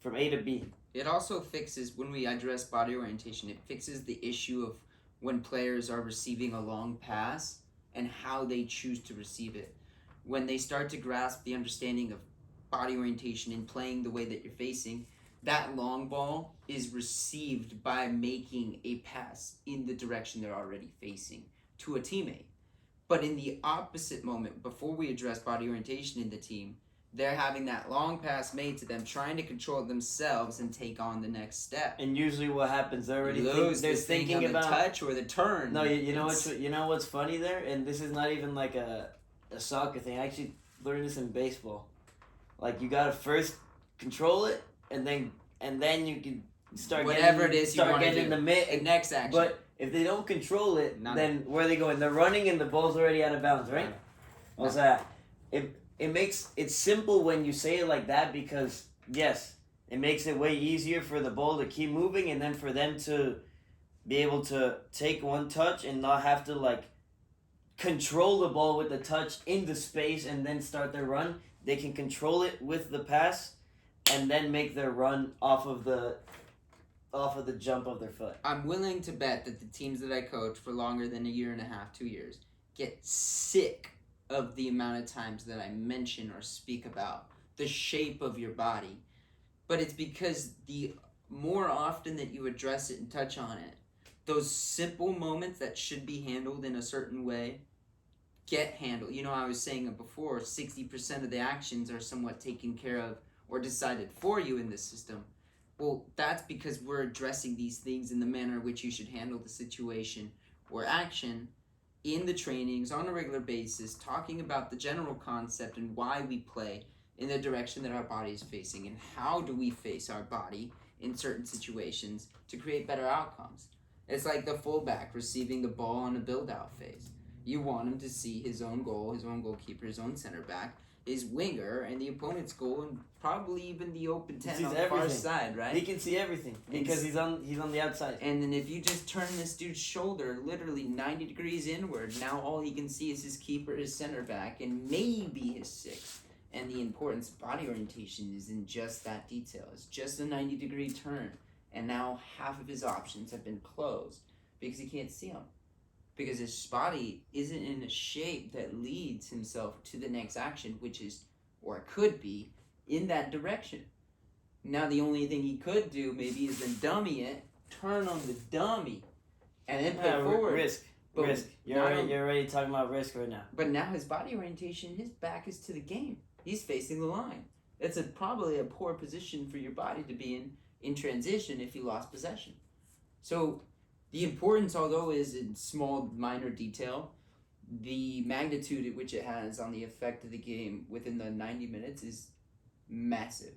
from A to B. It also fixes, when we address body orientation, it fixes the issue of when players are receiving a long pass and how they choose to receive it. When they start to grasp the understanding of body orientation and playing the way that you're facing, that long ball is received by making a pass in the direction they're already facing to a teammate. But in the opposite moment, before we address body orientation in the team, they're having that long pass made to them, trying to control themselves and take on the next step. And usually what happens, they're already they're thinking about the touch or the turn. No, you know what's funny there? And this is not even like a soccer thing. I actually learned this in baseball. Like, you gotta first control it, and then you can start whatever it is you want to do. In the next action. But if they don't control it, then where are they going? They're running and the ball's already out of bounds, right? What's that? It's simple when you say it like that, because yes, it makes it way easier for the ball to keep moving, and then for them to be able to take one touch and not have to like control the ball with the touch in the space and then start their run. They can control it with the pass, and then make their run off of the jump of their foot. I'm willing to bet that the teams that I coach for longer than a year and a half, 2 years, get sick of the amount of times that I mention or speak about the shape of your body. But it's because the more often that you address it and touch on it, those simple moments that should be handled in a certain way get handled. You know, I was saying it before, 60% of the actions are somewhat taken care of or decided for you in this system. Well, that's because we're addressing these things in the manner in which you should handle the situation or action in the trainings on a regular basis, talking about the general concept and why we play in the direction that our body is facing and how do we face our body in certain situations to create better outcomes. It's like the fullback receiving the ball on a build-out phase. You want him to see his own goal, his own goalkeeper, his own center back, his winger, and the opponent's goal, and probably even the open 10 on the far side, right? He can see everything because he's on the outside. And then if you just turn this dude's shoulder literally 90 degrees inward, now all he can see is his keeper, his center back, and maybe his sixth. And the importance of body orientation is in just that detail. It's just a 90-degree turn, and now half of his options have been closed because he can't see them. Because his body isn't in a shape that leads himself to the next action, which is, or could be, in that direction. Now the only thing he could do maybe is then dummy it, turn on the dummy, and then play forward. Risk. You're already talking about risk right now. But now his body orientation, his back is to the game. He's facing the line. That's probably a poor position for your body to be in transition if you lost possession. So the importance, although is in small, minor detail, the magnitude at which it has on the effect of the game within the 90 minutes is massive.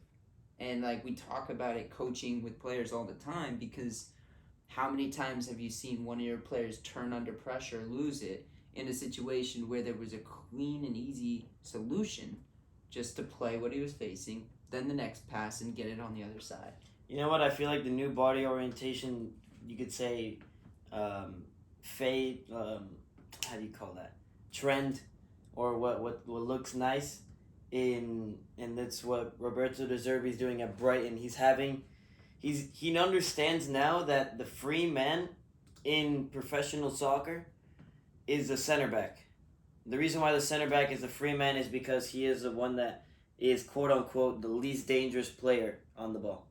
And like we talk about it coaching with players all the time, because how many times have you seen one of your players turn under pressure, lose it, in a situation where there was a clean and easy solution just to play what he was facing, then the next pass and get it on the other side? You know what? I feel like the new body orientation, you could say, fade. How do you call that? Trend, or what looks nice, and that's what Roberto De Zerbi is doing at Brighton. He understands now that the free man in professional soccer is the center back. The reason why the center back is the free man is because he is the one that is, quote unquote, the least dangerous player on the ball.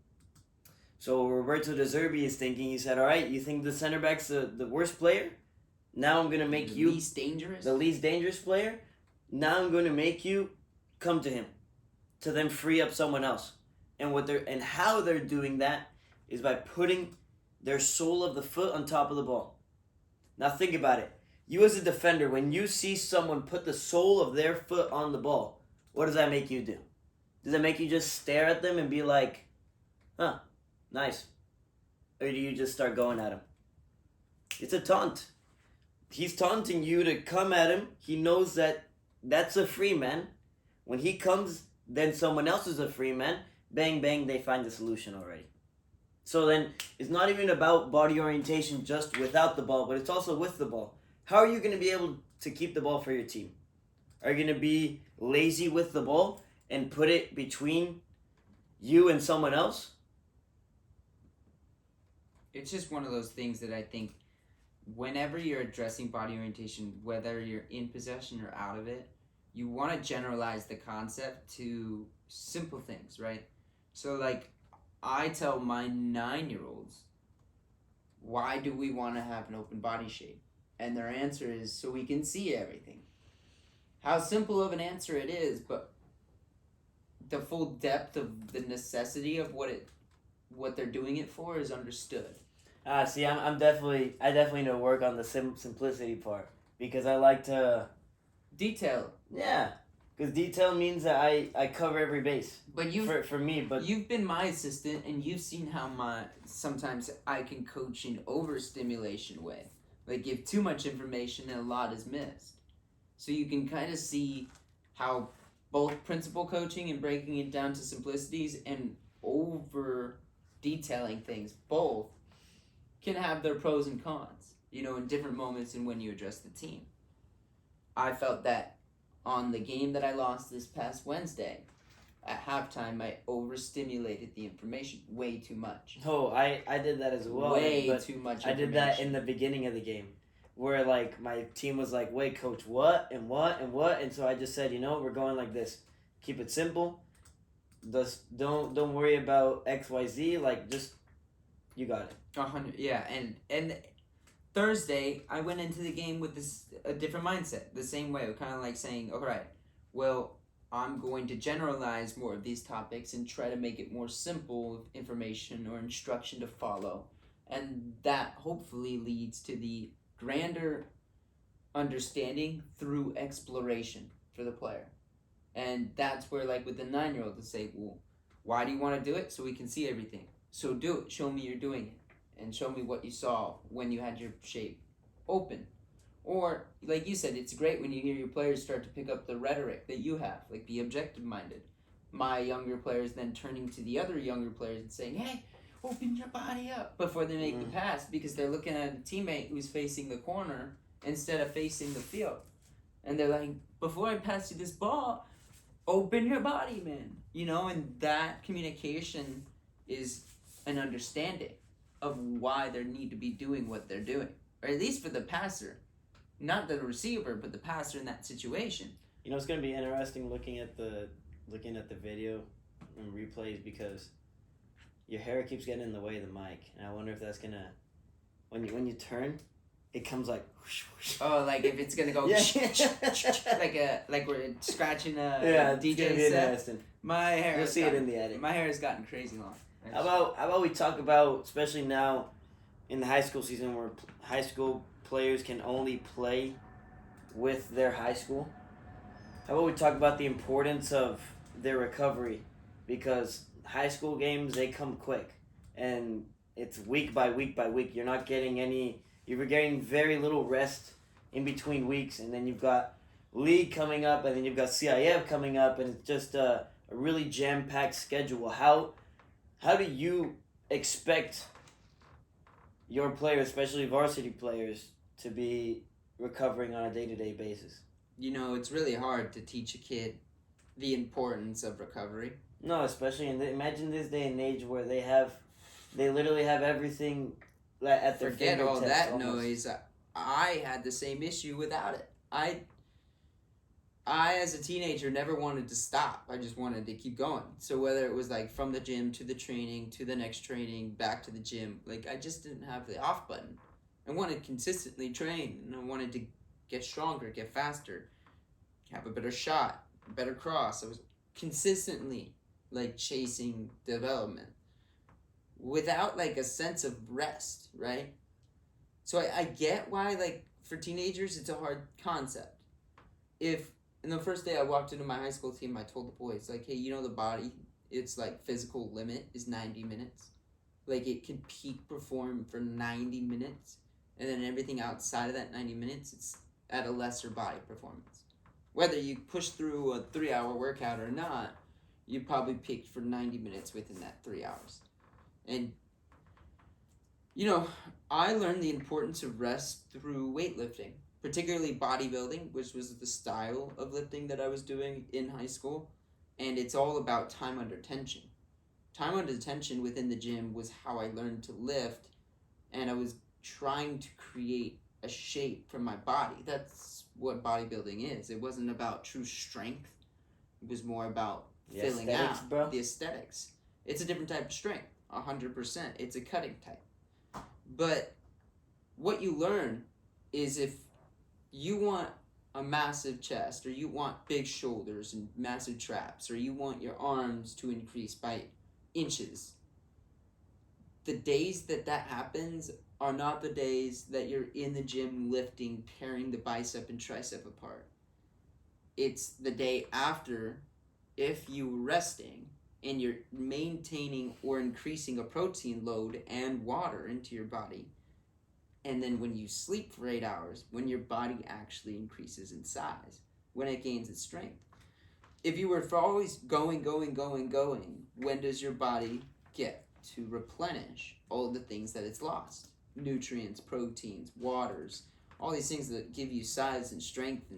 So Roberto De Zerbi is thinking, he said, all right, you think the center back's the worst player? Now I'm going to make you least dangerous? The least dangerous player? Now I'm going to make you come to him to then free up someone else. And how they're doing that is by putting their sole of the foot on top of the ball. Now think about it. You as a defender, when you see someone put the sole of their foot on the ball, what does that make you do? Does it make you just stare at them and be like, huh, nice? Or do you just start going at him? It's a taunt. He's taunting you to come at him. He knows that that's a free man. When he comes, then someone else is a free man. Bang, bang, they find the solution already. So then, it's not even about body orientation just without the ball, but it's also with the ball. How are you going to be able to keep the ball for your team? Are you going to be lazy with the ball and put it between you and someone else? It's just one of those things that I think whenever you're addressing body orientation, whether you're in possession or out of it, you want to generalize the concept to simple things, right? So like I tell my 9-year-olds, why do we want to have an open body shape? And their answer is so we can see everything. How simple of an answer it is, but the full depth of the necessity of what they're doing it for is understood. See, I definitely need to work on the simplicity part, because I like to detail. Yeah, because detail means that I cover every base. But you've been my assistant, and you've seen how sometimes I can coach in overstimulation way. Like give too much information and a lot is missed. So you can kind of see how both principle coaching and breaking it down to simplicities and over detailing things both can have their pros and cons, in different moments and when you address the team. I felt that on the game that I lost this past Wednesday, at halftime I overstimulated the information way too much. Oh, I did that as well. Way but too much I did that in the beginning of the game, where like my team was like, "Wait, coach, what and what and what?" And so I just said, we're going like this. Keep it simple. Just don't worry about XYZ. Like just you got it. 100, yeah, and Thursday I went into the game with a different mindset. The same way, kind of like saying, "All right, well, I'm going to generalize more of these topics and try to make it more simple information or instruction to follow," and that hopefully leads to the grander understanding through exploration for the player. And that's where, like with the 9-year-old, to say, well, why do you want to do it? So we can see everything. So do it. Show me you're doing it. And show me what you saw when you had your shape open. Or, like you said, it's great when you hear your players start to pick up the rhetoric that you have. Like, be objective-minded. My younger players then turning to the other younger players and saying, hey, open your body up before they make the pass, because they're looking at a teammate who's facing the corner instead of facing the field. And they're like, before I pass you this ball, open your body, man. And that communication is an understanding of why they need to be doing what they're doing. Or at least for the passer. Not the receiver, but the passer in that situation. It's going to be interesting looking at the video and replays, because your hair keeps getting in the way of the mic, and I wonder if that's going to, when you turn, it comes like whoosh, whoosh. Oh, like if it's gonna go like we're scratching a DJ set. My hair. You'll see it in the edit. My hair has gotten crazy long. How about we talk about, especially now in the high school season, where high school players can only play with their high school. How about we talk about the importance of their recovery, because high school games, they come quick, and it's week by week by week. You're not getting any. You're getting very little rest in between weeks, and then you've got league coming up, and then you've got CIF coming up, and it's just a really jam-packed schedule. How do you expect your players, especially varsity players, to be recovering on a day-to-day basis? It's really hard to teach a kid the importance of recovery. No, especially imagine this day and age where they literally have everything at their Forget all that almost. Noise. I had the same issue without it. I as a teenager never wanted to stop. I just wanted to keep going. So whether it was like from the gym to the training to the next training back to the gym, like I just didn't have the off button. I wanted to consistently train, and I wanted to get stronger, get faster, have a better shot, better cross. I was consistently like chasing development without like a sense of rest, right? So I get why, like, for teenagers it's a hard concept. If in the first day I walked into my high school team, I told the boys, like, hey, the body, its like physical limit is 90 minutes. Like, it can peak perform for 90 minutes, and then everything outside of that 90 minutes, it's at a lesser body performance. Whether you push through a 3-hour workout or not, you probably peaked for 90 minutes within that 3 hours. And, I learned the importance of rest through weightlifting, particularly bodybuilding, which was the style of lifting that I was doing in high school. And it's all about time under tension. Time under tension within the gym was how I learned to lift, and I was trying to create a shape for my body. That's what bodybuilding is. It wasn't about true strength. It was more about filling out the aesthetics. It's a different type of strength. 100%. It's a cutting type. But what you learn is, if you want a massive chest, or you want big shoulders and massive traps, or you want your arms to increase by inches, the days that happens are not the days that you're in the gym lifting, tearing the bicep and tricep apart. It's the day after, if you're resting and you're maintaining or increasing a protein load and water into your body. And then when you sleep for 8 hours, when your body actually increases in size, when it gains its strength. If you were always going, when does your body get to replenish all the things that it's lost? Nutrients, proteins, waters, all these things that give you size and strength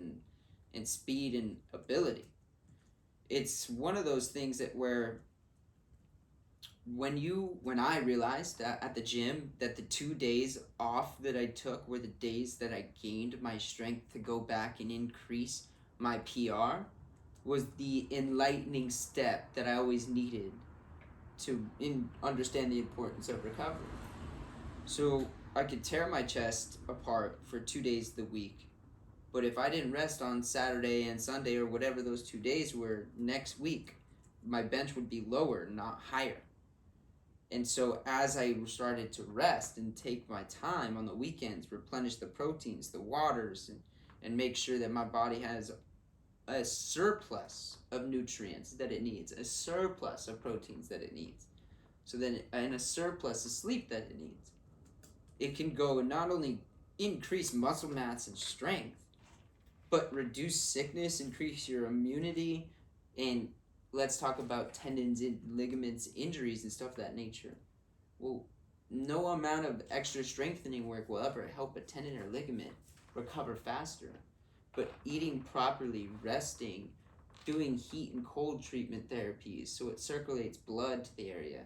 and speed and ability. it's one of those things that where when I realized that at the gym that the 2 days off that I took were the days that I gained my strength to go back and increase my PR was the enlightening step that I always needed to understand the importance of recovery. So I could tear my chest apart for 2 days of the week, but if I didn't rest on Saturday and Sunday or whatever those 2 days were next week, my bench would be lower, not higher. And so as I started to rest and take my time on the weekends, replenish the proteins, the waters, and make sure that my body has a surplus of nutrients that it needs, a surplus of proteins that it needs, so then and a surplus of sleep that it needs, it can go and not only increase muscle mass and strength, but reduce sickness, increase your immunity, and let's talk about tendons and ligaments, injuries, and stuff of that nature. Well, no amount of extra strengthening work will ever help a tendon or ligament recover faster. But eating properly, resting, doing heat and cold treatment therapies so it circulates blood to the area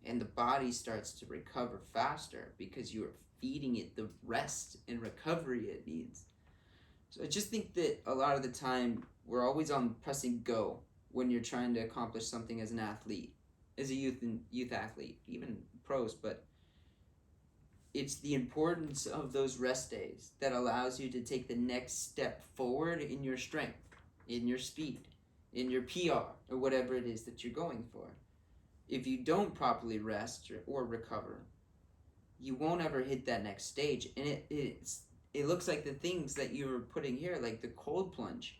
and the body starts to recover faster because you are feeding it the rest and recovery it needs. So I just think that a lot of the time we're always on pressing go when you're trying to accomplish something as an athlete, as a youth athlete, even pros, but it's the importance of those rest days that allows you to take the next step forward in your strength, in your speed, in your PR, or whatever it is that you're going for. If you don't properly rest or recover, you won't ever hit that next stage. And it looks like the things that you were putting here, like the cold plunge.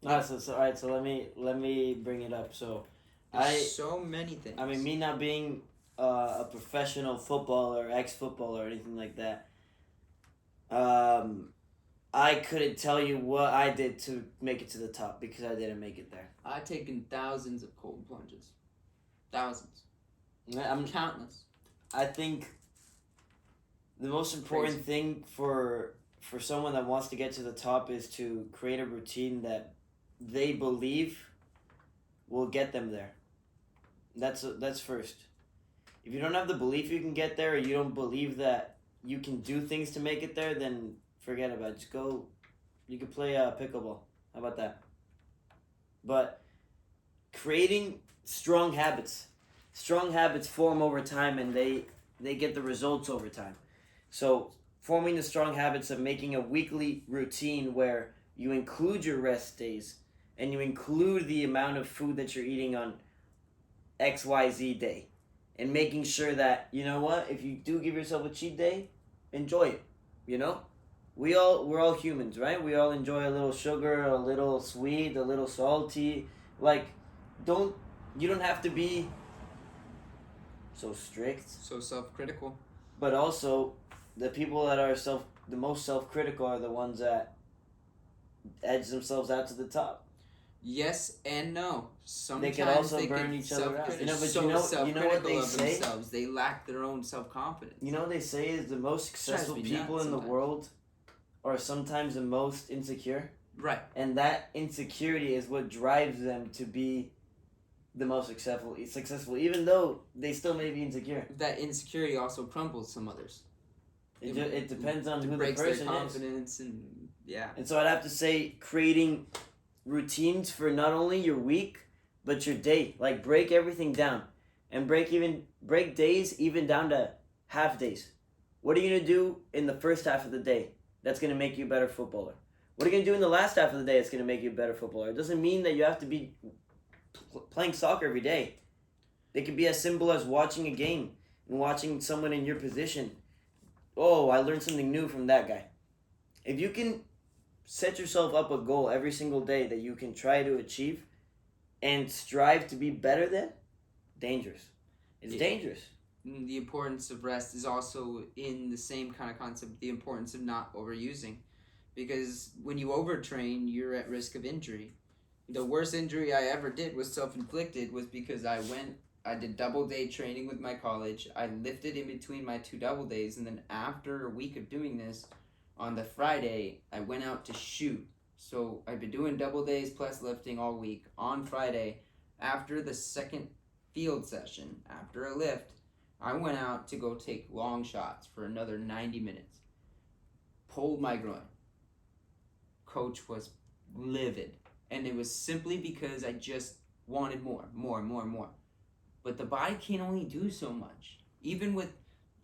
All right, so let me bring it up. So, There's so many things. I mean, me not being a professional footballer, ex-footballer, or anything like that, I couldn't tell you what I did to make it to the top because I didn't make it there. I've taken thousands of cold plunges. Thousands. I'm countless. I think the most important thing for someone that wants to get to the top is to create a routine that they believe will get them there. That's first. If you don't have the belief you can get there, or you don't believe that you can do things to make it there, then forget about it. Just go. You can play pickleball. How about that? But creating strong habits form over time, and they get the results over time. So forming the strong habits of making a weekly routine where you include your rest days and you include the amount of food that you're eating on XYZ day, and making sure that, you know what, if you do give yourself a cheat day, enjoy it. You know, we're all humans, right? We all enjoy a little sugar, a little sweet, a little salty. Like, you don't have to be so strict, so self-critical. But also, the people that are the most self-critical are the ones that edge themselves out to the top. Yes and no. Sometimes they can also burn each other out. You know what they say? Themselves. They lack their own self-confidence. You know what they say is the most successful people in the world are sometimes the most insecure. Right. And that insecurity is what drives them to be the most successful, even though they still may be insecure. That insecurity also crumbles some others. It depends on who the breaks person their confidence is. And yeah. And so I'd have to say creating routines for not only your week but your day. Like, break everything down, and break days even down to half days. What are you gonna do in the first half of the day that's gonna make you a better footballer? What are you gonna do in the last half of the day that's gonna make you a better footballer? It doesn't mean that you have to be playing soccer every day. It could be as simple as watching a game and watching someone in your position. Oh, I learned something new from that guy. If you can set yourself up a goal every single day that you can try to achieve and strive to be better than, dangerous. It's dangerous. The importance of rest is also in the same kind of concept, the importance of not overusing. Because when you overtrain, you're at risk of injury. The worst injury I ever did was self-inflicted, was because I did double day training with my college. I lifted in between my 2 double days, and then after a week of doing this, on the Friday, I went out to shoot, So I've been doing double days plus lifting all week. On Friday, after the second field session, after a lift, I went out to go take long shots for another 90 minutes. Pulled my groin. Coach was livid. And it was simply because I just wanted more. But the body can only do so much. Even with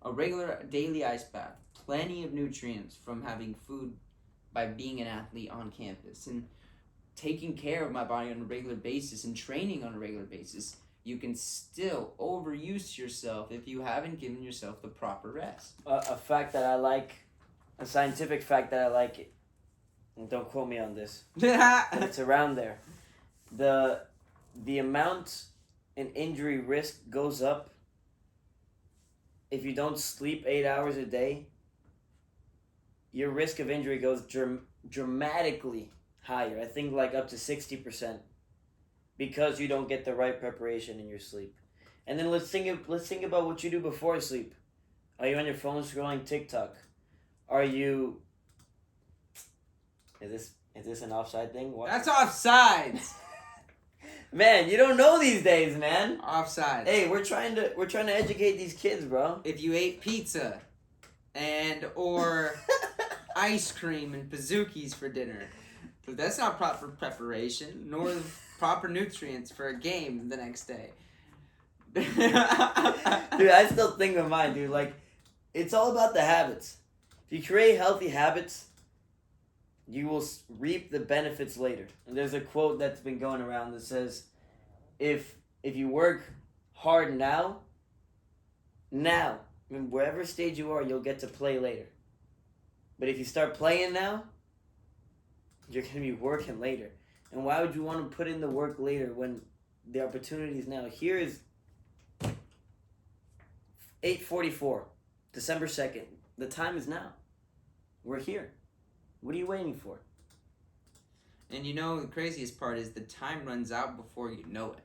a regular daily ice bath, plenty of nutrients from having food by being an athlete on campus, and taking care of my body on a regular basis and training on a regular basis, you can still overuse yourself if you haven't given yourself the proper rest. A fact that I like, a scientific fact that I like, and don't quote me on this, but it's around there. The amount in injury risk goes up if you don't sleep 8 hours a day. Your risk of injury goes dramatically higher. I think like up to 60%, because you don't get the right preparation in your sleep. And then let's think about what you do before sleep. Are you on your phone scrolling TikTok? Are you? Is this an offside thing? What? That's offsides. Man, you don't know these days, man. Offsides. Hey, we're trying to educate these kids, bro. If you ate pizza or ice cream and Pizookies for dinner, but that's not proper preparation, nor proper nutrients for a game the next day. Dude, I still think of mine, dude. Like, it's all about the habits. If you create healthy habits, you will reap the benefits later. And there's a quote that's been going around that says, if you work hard now, I mean, wherever stage you are, you'll get to play later. But if you start playing now, you're going to be working later. And why would you want to put in the work later when the opportunity is now? Here is 8:44, December 2nd. The time is now. We're here. What are you waiting for? And you know, the craziest part is the time runs out before you know it.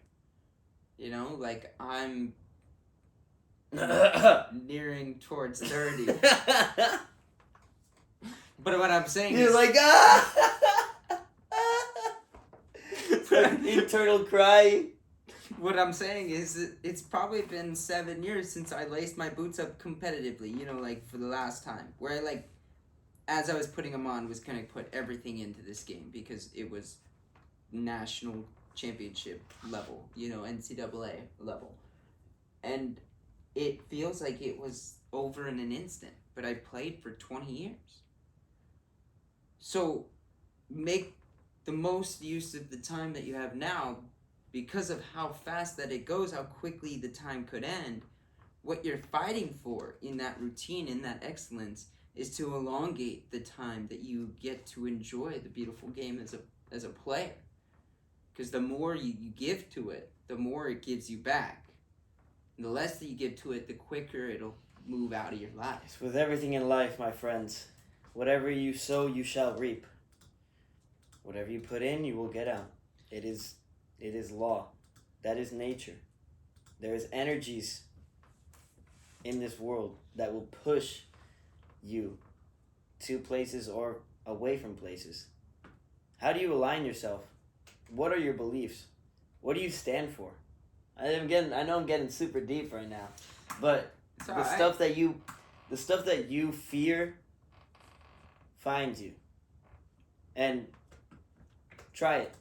You know, like I'm nearing towards 30. But what I'm saying You're is... like, internal cry. What I'm saying is it's probably been 7 years since I laced my boots up competitively, you know, like for the last time. Where I, like, as I was putting them on, was going to put everything into this game because it was national championship level, you know, NCAA level. And it feels like it was over in an instant, but I played for 20 years. So make the most use of the time that you have now because of how fast that it goes, how quickly the time could end. What you're fighting for in that routine, in that excellence, is to elongate the time that you get to enjoy the beautiful game as a player. Because the more you give to it, the more it gives you back. And the less that you give to it, the quicker it'll move out of your life. It's with everything in life, my friends. Whatever you sow, you shall reap. Whatever you put in, you will get out. It is law. That is nature. There is energies in this world that will push you to places or away from places. How do you align yourself? What are your beliefs? What do you stand for? I know I'm getting super deep right now, but the stuff that you fear finds you. And try it.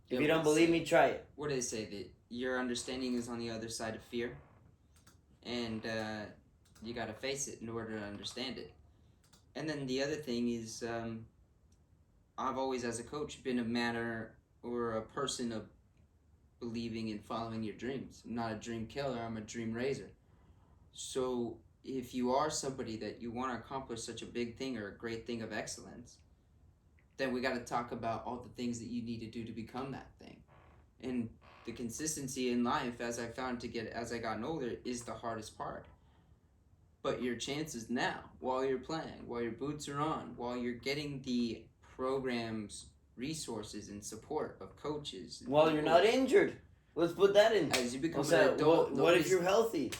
If you don't believe me, try it. What do they say? That your understanding is on the other side of fear, and you gotta face it in order to understand it. And then the other thing is, I've always, as a coach, been a matter or a person of believing in following your dreams. I'm not a dream killer, I'm a dream raiser. So if you are somebody that you want to accomplish such a big thing or a great thing of excellence, then we got to talk about all the things that you need to do to become that thing. And the consistency in life, as I found as I gotten older, is the hardest part. But your chances now, while you're playing, while your boots are on, while you're getting the program's resources and support of coaches. While you're not injured. Let's put that in. As you become an adult. What if you're healthy?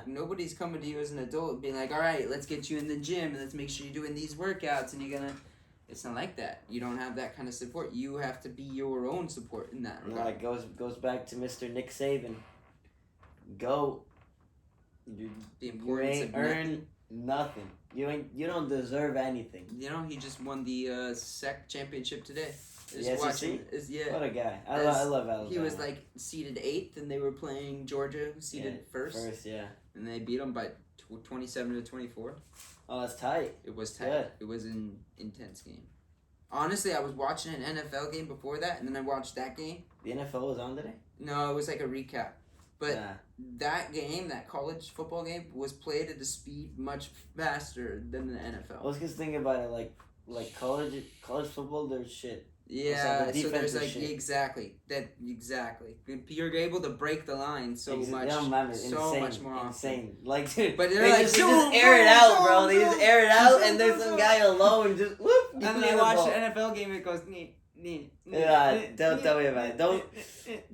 Nobody's coming to you as an adult being like, all right, let's get you in the gym and let's make sure you're doing these workouts and you're going to It's not like that. You don't have that kind of support. You have to be your own support in that regard. It goes back to Mr. Nick Saban. Go. The You importance ain't of earned nothing. You don't deserve anything. You know, he just won the SEC championship today. Yes, watching, yeah. What a guy. I love Alabama. He was like seeded 8th, and they were playing Georgia, who seeded first. First, yeah. And they beat them by 27-24. Oh, that's tight. It was tight. Good. It was an intense game. Honestly, I was watching an NFL game before that, and then I watched that game. The NFL was on today? No, it was like a recap. But that game, that college football game, was played at a speed much faster than the NFL. I was just thinking about it, like college football, there's shit. Yeah, the so there's like shit. exactly. You're able to break the line so much, much more often. Insane. Like, dude, but they just air it out, bro. They just air it out, and there's some guy alone just whoop. And then I watch the NFL game. It goes don't tell me about it. Don't.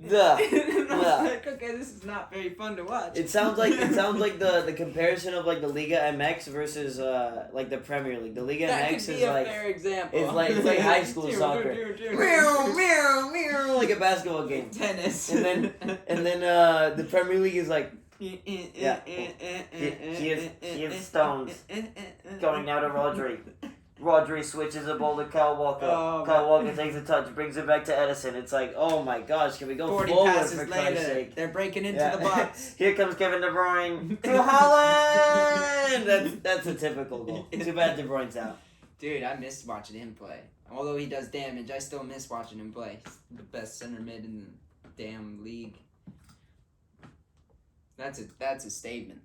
Like, okay, this is not very fun to watch. It sounds like the comparison of like the Liga MX versus like the Premier League. The Liga that MX could be is a like fair example. It's like high school soccer. Like a basketball game. Tennis. And then the Premier League is like he has stones going now to Rodri. Rodri switches the ball to Kyle Walker. Kyle Walker takes a touch, brings it back to Edison. It's like, oh my gosh, can we go 40 forward passes for Christ's later, sake? they're breaking into the box. Here comes Kevin De Bruyne to Holland. That's a typical goal. Too bad De Bruyne's out. Dude, I miss watching him play. Although he does damage, I still miss watching him play. He's the best center mid in the damn league. That's a statement.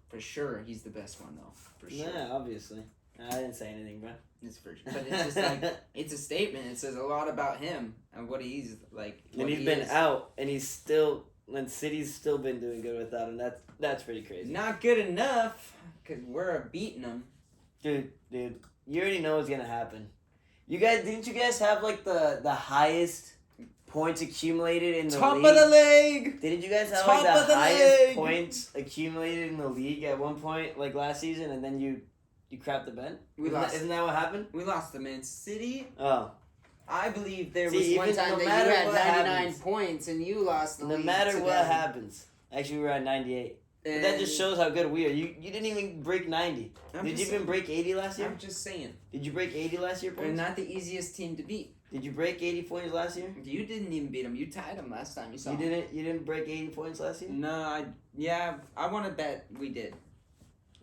For sure, he's the best one though. For sure. Yeah, obviously. I didn't say anything, bro. It's for sure. But it's just like, it's a statement. It says a lot about him and what he's like. And he's been out, and and City's still been doing good without him. That's pretty crazy. Not good enough, because we're beating them. Dude, you already know what's gonna happen. Didn't you guys have like the highest points accumulated in the Top league? of the league! Didn't you guys have Top like of the the highest league! points accumulated in the league at one point, like last season, and then you crapped the bed? Isn't that what happened? We lost to Man City. Oh. I believe there was one time that you had 99 points and you lost the league. No matter what happens. Actually, we were at 98. But that just shows how good we are. You didn't even break 90. Did you even break 80 last year? I'm just saying. Did you break 80 last year, points? We're not the easiest team to beat. Did you break 80 points last year? You didn't even beat them. You tied them last time you saw them. You didn't break 80 points last year? No, I want to bet we did.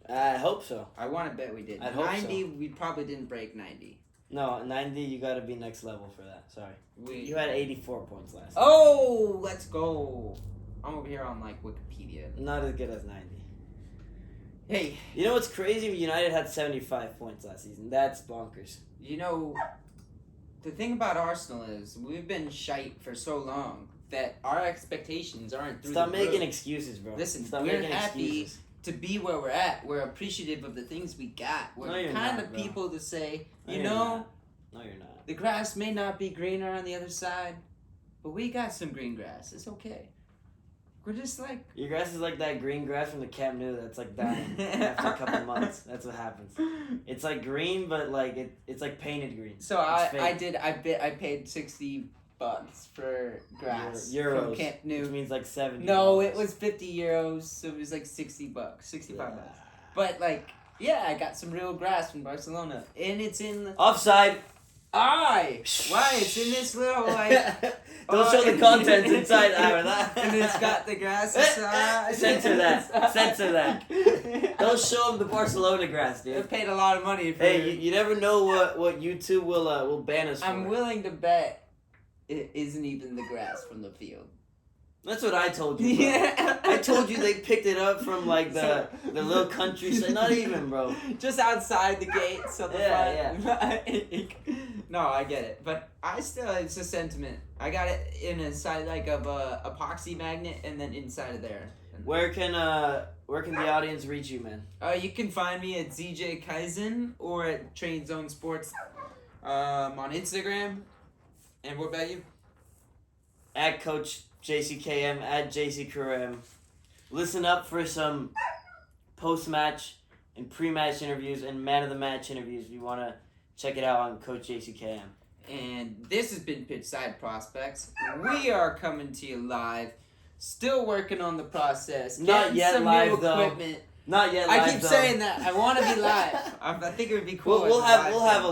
I hope so. I want to bet we did. I hope 90, so. We probably didn't break 90. No, 90, you got to be next level for that. Sorry. You had 84 points last year. Oh, let's go. I'm over here on like Wikipedia. Not as good as 90. Hey. You know what's crazy? United had 75 points last season. That's bonkers. You know, the thing about Arsenal is we've been shite for so long that our expectations aren't through Stop the making roof. excuses, bro. Listen, Stop we're making happy excuses. to be where we're at. We're appreciative of the things we got. We're the kind of people to say, No, you you're know, No, you're not. the grass may not be greener on the other side, but we got some green grass. It's okay. We're just like... Your grass is like that green grass from the Camp Nou that's like dying after a couple months. That's what happens. It's like green, but like it's like painted green. So I paid $60 for grass Euros, from Camp Nou. Which means like 70. No, it was 50 euros, so it was like $60, $65. But like, yeah, I got some real grass from Barcelona, and it's in offside. Why? It's in this little like. Don't show the contents inside. And it's got the grass inside. Censor that. Don't show them the Barcelona grass, dude. I paid a lot of money for. Hey, you never know what YouTube will ban us for. I'm willing to bet it isn't even the grass from the field. That's what I told you, bro. Yeah. I told you they picked it up from like the little countryside. Not even, bro. Just outside the gate, so the yeah. No, I get it, but it's a sentiment. I got it inside like of a epoxy magnet, and then inside of there. Where can the audience reach you, man? You can find me at ZJ Kaizen or at Train Zone Sports, on Instagram. And what about you? At Coach JCKM, at JCKM. Listen up for some post-match and pre-match interviews and man of the match interviews. If you want to check it out on Coach JCKM. And this has been Pitchside Prospects. We are coming to you live. Still working on the process. Not yet some live, new though. equipment. Not yet live, I keep saying that. I want to be live. I think it would be cool. We'll have a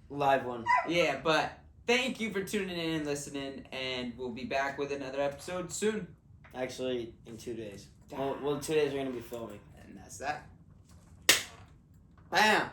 live one. Yeah, but thank you for tuning in and listening, and we'll be back with another episode soon. Actually, in 2 days. Well, 2 days we're gonna be filming. And that's that. Bam.